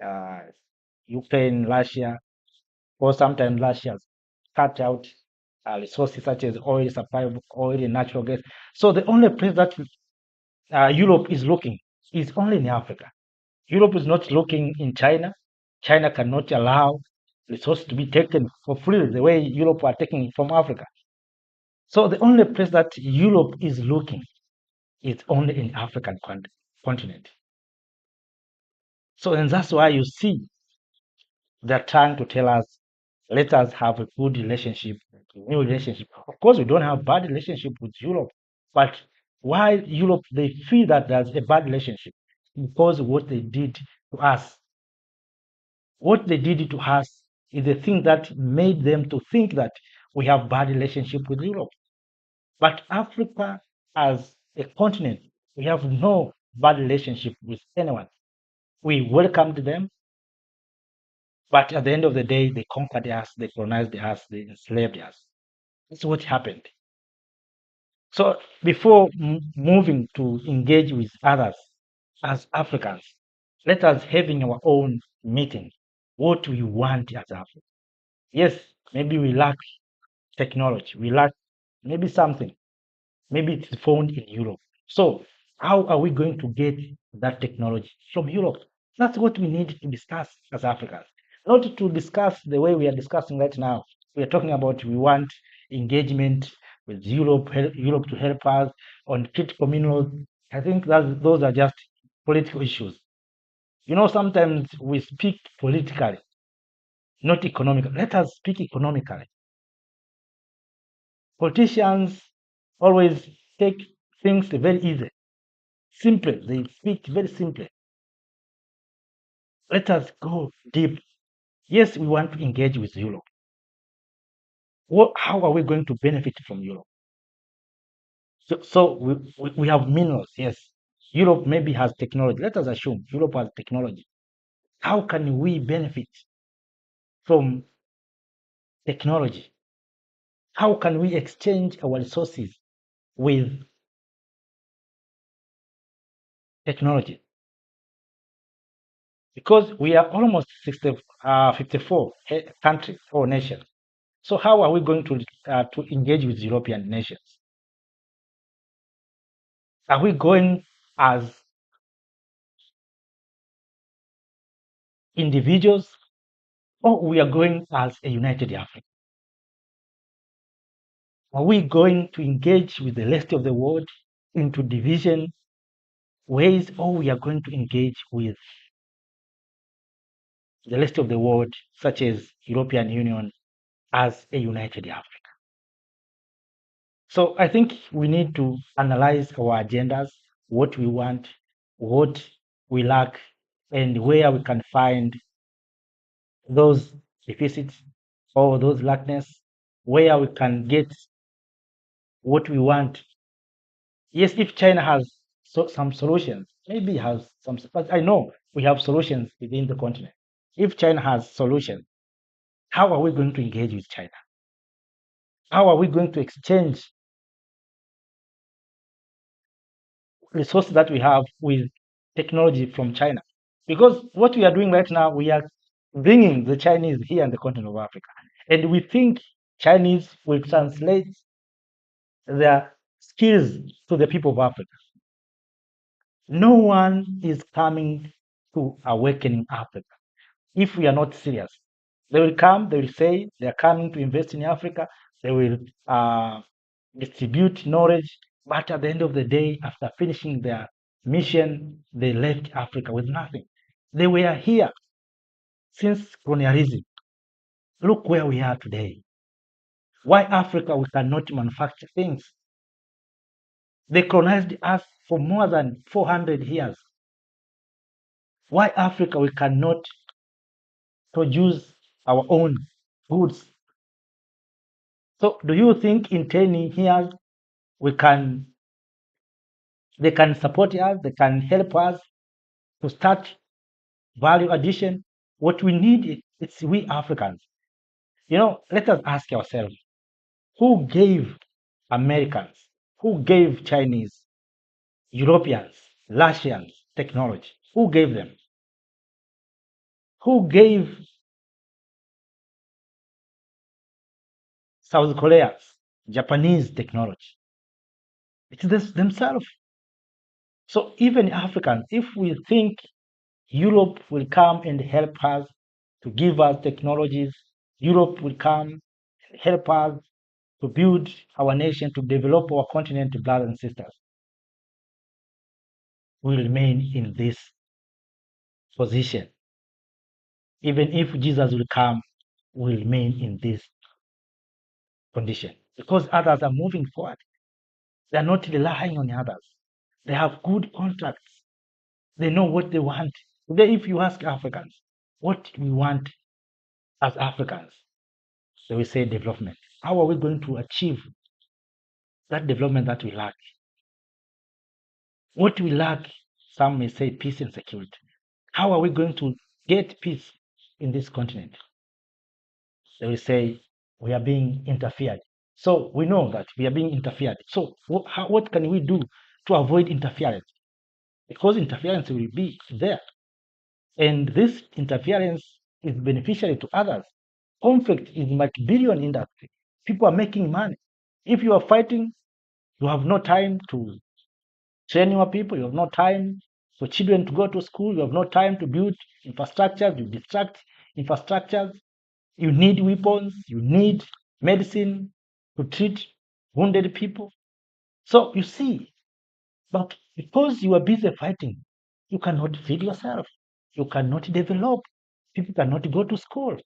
uh, Ukraine, Russia, or sometimes Russia has cut out resources such as oil, supply of oil and natural gas. So the only place that Europe is looking is only in Africa. Europe is not looking in China. China cannot allow resources to be taken for free the way Europe are taking it from Africa. So the only place that Europe is looking is only in African continent. So and that's why you see they're trying to tell us, let us have a good relationship, new relationship. Of course, we don't have bad relationship with Europe, but why Europe they feel that there's a bad relationship because what they did to us, what they did to us is the thing that made them to think that we have bad relationship with Europe. But Africa as a continent, we have no bad relationship with anyone. We welcomed them, but at the end of the day, they conquered us, they colonized us, they enslaved us. That's what happened. So before moving to engage with others as Africans, let us having our own meeting. What we want as Africans. Yes, maybe we lack technology, we lack maybe something, maybe it's found in Europe. So how are we going to get that technology from Europe? That's what we need to discuss as Africans. Not to discuss the way we are discussing right now. We are talking about we want engagement with Europe, Europe to help us on critical minerals. I think that those are just political issues. You know, sometimes we speak politically, not economically. Let us speak economically. Politicians always take things very easy, simple. They speak very simply. Let us go deep. Yes, we want to engage with Europe. How are we going to benefit from Europe? So we have minerals, yes. Europe maybe has technology. Let us assume Europe has technology. How can we benefit from technology? How can we exchange our resources with technology? Because we are almost 54 countries or nations. So how are we going to engage with European nations? Are we going as individuals or we are going as a united Africa? Are we going to engage with the rest of the world into division ways or we are going to engage with the rest of the world, such as European Union, as a united Africa? So I think we need to analyze our agendas, what we want, what we lack, and where we can find those deficits or those lackness, where we can get what we want. Yes, if China has some solutions, maybe has some, but I know we have solutions within the continent. If China has solutions, how are we going to engage with China? How are we going to exchange resources that we have with technology from China. Because what we are doing right now, we are bringing the Chinese here in the continent of Africa. And we think Chinese will translate their skills to the people of Africa. No one is coming to awakening Africa if we are not serious. They will come, they will say they are coming to invest in Africa, they will distribute knowledge, but at the end of the day, after finishing their mission, they left Africa with nothing. They were here since colonialism. Look where we are today. Why Africa we cannot manufacture things? They colonized us for more than 400 years. Why Africa we cannot produce our own goods? So do you think in 10 years they can support us, they can help us to start value addition? What we need is we Africans. Let us ask ourselves, who gave Americans, who gave Chinese, Europeans, Russians technology? Who gave them? Who gave South Koreans, Japanese technology? It's themselves. So even Africans, if we think Europe will come and help us to give us technologies, Europe will come and help us to build our nation, to develop our continent, brothers and sisters, we remain in this position. Even if Jesus will come, we remain in this condition because others are moving forward. They are not relying on others. They have good contracts. They know what they want. Today, if you ask Africans, what we want as Africans, they will say development. How are we going to achieve that development that we lack? What we lack, some may say peace and security. How are we going to get peace in this continent? They will say we are being interfered. So we know that we are being interfered. So what can we do to avoid interference? Because interference will be there. And this interference is beneficial to others. Conflict is multi-billion industry. People are making money. If you are fighting, you have no time to train your people, you have no time for children to go to school, you have no time to build infrastructures, you distract infrastructures, you need weapons, you need medicine to treat wounded people. So you see, but because you are busy fighting, you cannot feed yourself, you cannot develop, people cannot go to school.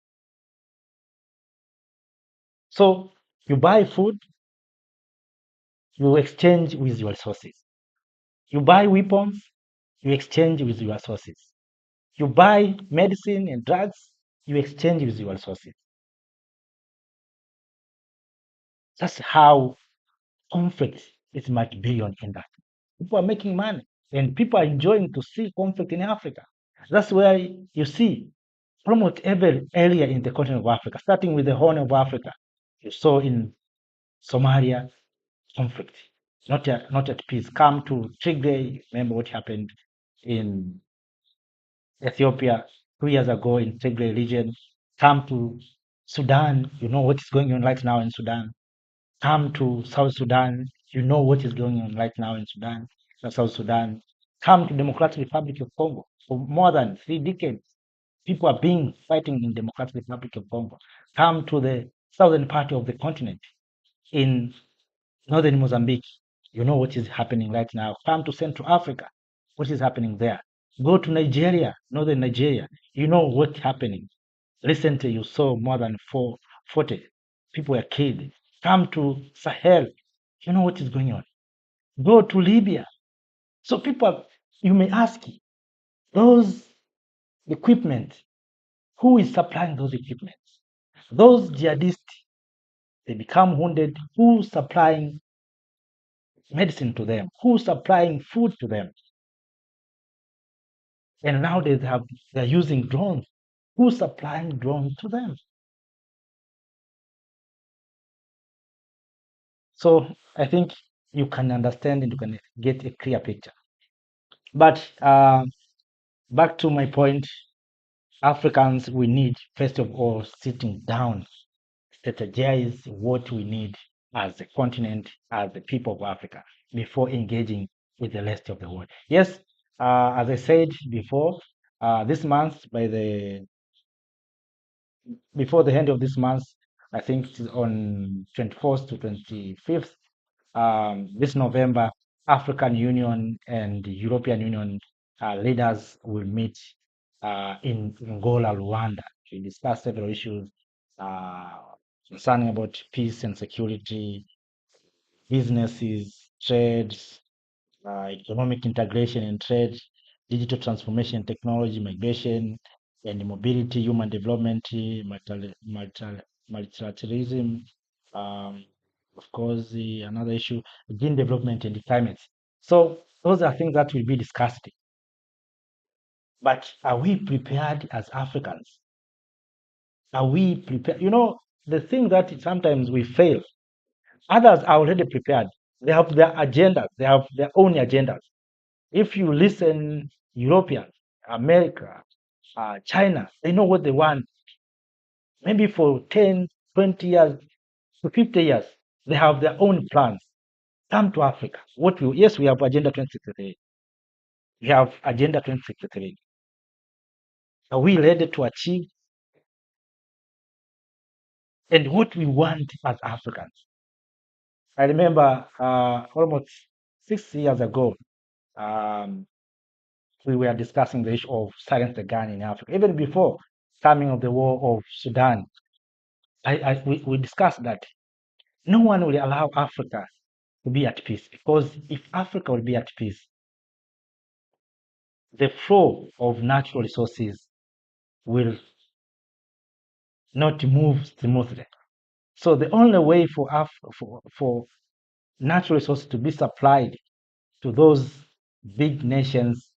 So you buy food, you exchange with your resources. You buy weapons, you exchange with your resources. You buy medicine and drugs, you exchange with your resources. That's how conflict is multi-billion industry. People are making money and people are enjoying to see conflict in Africa. That's why you see almost every area in the continent of Africa, starting with the Horn of Africa. You saw in Somalia conflict, not at peace. Come to Tigray, remember what happened in Ethiopia 2 years ago in Tigray region. Come to Sudan, you know what is going on right now in Sudan. Come to South Sudan, you know what is going on right now in Sudan, South Sudan. Come to Democratic Republic of Congo. For more than 3 decades, people are being fighting in Democratic Republic of Congo. Come to the southern part of the continent in northern Mozambique. You know what is happening right now. Come to Central Africa. What is happening there? Go to Nigeria, northern Nigeria. You know what's happening. Recently, you saw more than 40 people were killed. Come to Sahel. You know what is going on. Go to Libya. So people, you may ask, those equipment, who is supplying those equipment? Those jihadists, they become wounded. Who's supplying medicine to them? Who's supplying food to them? And now they're using drones. Who's supplying drones to them? So I think you can understand and you can get a clear picture. But back to my point, Africans, we need, first of all, sitting down, strategize what we need as a continent, as the people of Africa, before engaging with the rest of the world. Yes, as I said before, this month, before the end of this month, I think it's on 24th to 25th, this November, African Union and the European Union leaders will meet in Angola, Rwanda, to discuss several issues concerning about peace and security, businesses, trades, economic integration and trade, digital transformation, technology, migration, and mobility, human development, multilateralism, of course, another issue, green development and climate. So those are things that will be discussed. But are we prepared as Africans? Are we prepared? You know, the thing that sometimes we fail, others are already prepared. They have their agendas, they have their own agendas. If you listen, Europeans, America, China, they know what they want. Maybe for 10, 20 years to 50 years, they have their own plans. Come to Africa. Yes, we have Agenda 2063. We have Agenda 2063. Are we ready to achieve? And what we want as Africans? I remember almost 6 years ago, we were discussing the issue of silence the gun in Africa. Even before coming of the war of Sudan, we discussed that no one will allow Africa to be at peace, because if Africa will be at peace, the flow of natural resources will not move smoothly. So the only way for natural resources to be supplied to those big nations,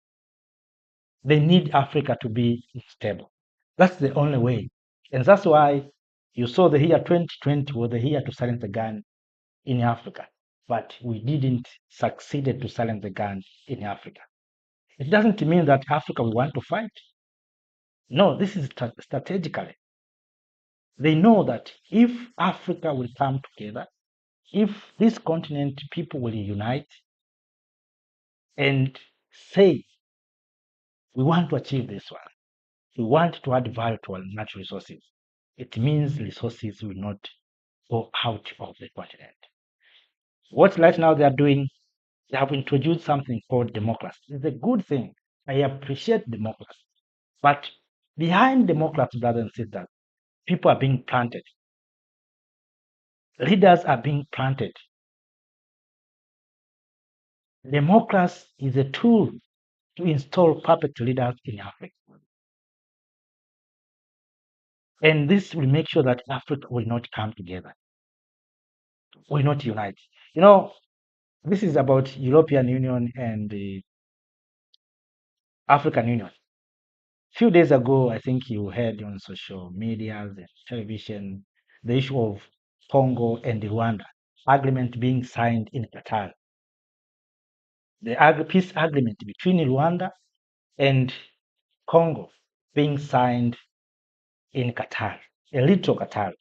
they need Africa to be stable. That's the only way. And that's why you saw the year 2020 was the year to silence the gun in Africa. But we didn't succeed to silence the gun in Africa. It doesn't mean that Africa will want to fight. No, this is strategically. They know that if Africa will come together, if this continent people will unite and say, we want to achieve this one, we want to add value to our natural resources, it means resources will not go out of the continent. What right now they are doing, they have introduced something called democracy. It's a good thing. I appreciate democracy. But behind democracy, brothers and sisters, people are being planted. Leaders are being planted. Democracy is a tool to install puppet leaders in Africa. And this will make sure that Africa will not come together, will not unite. You know, this is about European Union and the African Union. A few days ago, I think you heard on social media and television the issue of Congo and Rwanda agreement being signed in Qatar. The peace agreement between Rwanda and Congo being signed in Qatar, a little Qatar.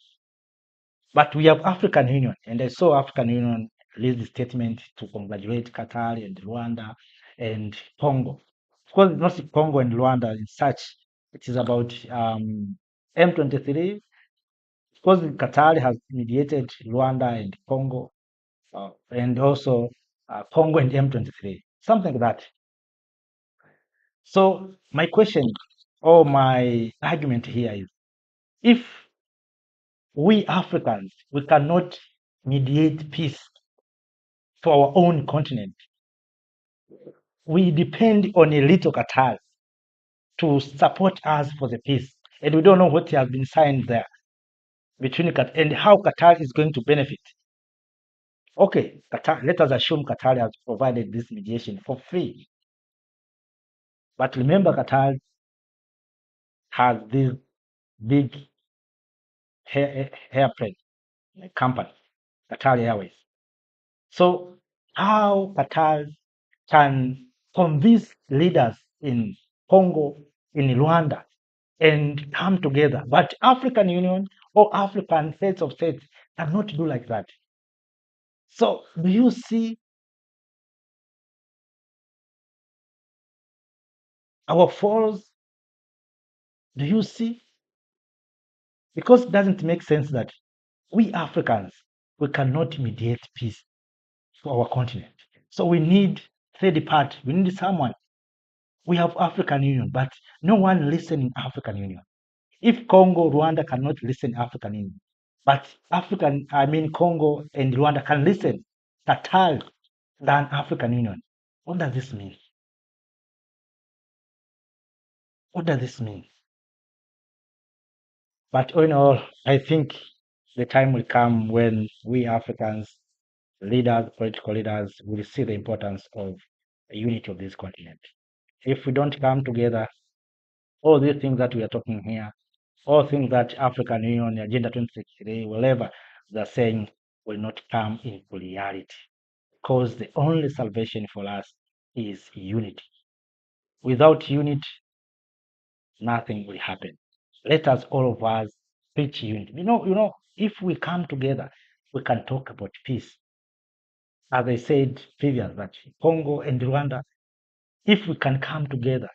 But we have African Union, and I saw African Union release a statement to congratulate Qatar and Rwanda and Congo. Of course, not Congo and Rwanda in such. It is about M23. Of course, Qatar has mediated Rwanda and Congo, and also Congo and M23, something like that. So my question or my argument here is, if we Africans, we cannot mediate peace for our own continent, we depend on a little Qatar to support us for the peace. And we don't know what has been signed there between Qatar and how Qatar is going to benefit. Okay, Qatar, let us assume Qatar has provided this mediation for free. But remember, Qatar has this big airplane company, Qatar Airways. So how Qatar can convince leaders in Congo, in Rwanda, and come together. But African Union or African heads of states cannot do like that. So do you see our falls? Do you see? Because it doesn't make sense that we Africans, we cannot mediate peace for our continent. So we need third party, we need someone. We have African Union, but no one listen in African Union. If Congo, Rwanda cannot listen African Union, but Congo and Rwanda can listen Qatar than African Union. What does this mean? What does this mean? But all in all, I think the time will come when we Africans, leaders, political leaders, will see the importance of the unity of this continent. If we don't come together, all these things that we are talking here, all things that African Union, Agenda 2063, whatever they're saying, will not come into reality. Because the only salvation for us is unity. Without unity, nothing will happen. Let us all of us preach unity. If we come together, we can talk about peace. As I said previously, that Congo and Rwanda, if we can come together,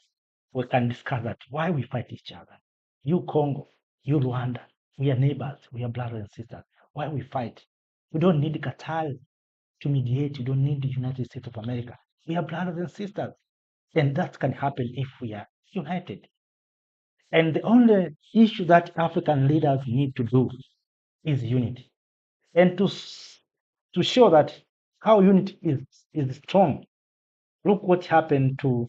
we can discuss that why we fight each other. You Congo, you Rwanda, we are neighbors, we are brothers and sisters. Why we fight? We don't need Qatar to mediate. We don't need the United States of America. We are brothers and sisters. And that can happen if we are united. And the only issue that African leaders need to do is unity. And to show that how unity is strong, look what happened to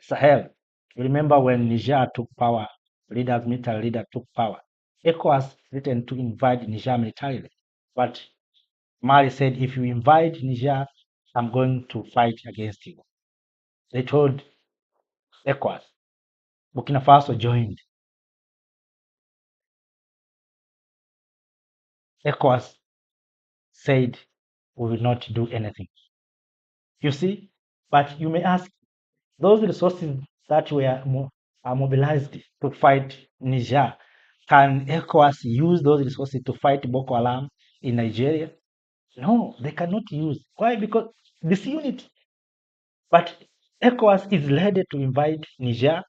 Sahel. You remember when Niger took power, military leader took power. ECOWAS threatened to invade Niger militarily. But Mali said, if you invade Niger, I'm going to fight against you. They told ECOWAS. Burkina Faso joined. ECOWAS said, we will not do anything. You see? But you may ask, those resources that were mobilized to fight Niger, can ECOWAS use those resources to fight Boko Haram in Nigeria? No, they cannot use. Why? Because disunity. But ECOWAS is ready to invade Niger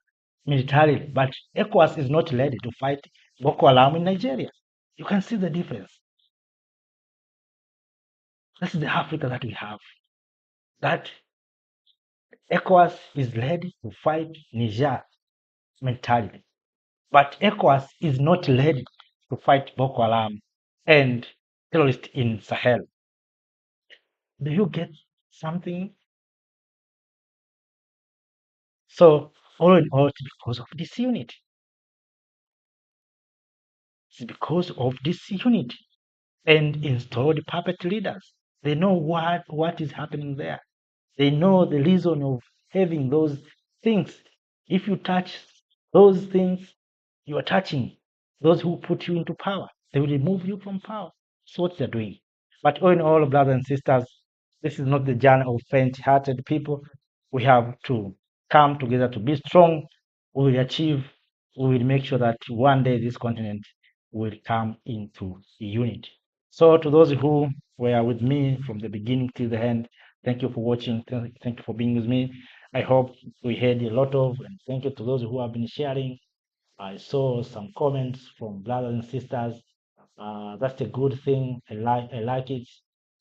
militarily, but ECOWAS is not ready to fight Boko Haram in Nigeria. You can see the difference. That's the Africa that we have. That ECOWAS is ready to fight Niger militarily, but ECOWAS is not ready to fight Boko Haram and terrorists in Sahel. Do you get something? So all in all, it's because of disunity. It's because of disunity and installed puppet leaders. They know what is happening there. They know the reason of having those things. If you touch those things, you are touching those who put you into power. They will remove you from power. That's what they're doing. But all in all, brothers and sisters, this is not the journey of faint-hearted people. We have to come together to be strong. We will achieve, we will make sure that one day this continent will come into unity. So to those who were with me from the beginning till the end, thank you for watching. Thank you for being with me. I hope we had a lot of, and thank you to those who have been sharing. I saw some comments from brothers and sisters. That's a good thing. I like it.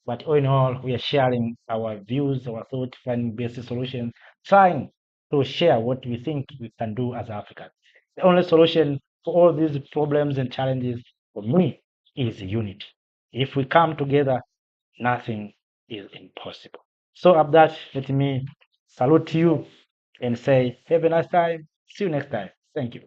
But all in all, we are sharing our views, our thought, finding basic solutions, trying to share what we think we can do as Africans. The only solution for all these problems and challenges for me is unity. If we come together, nothing is impossible. So, of that, let me salute you and say, have a nice time. See you next time. Thank you.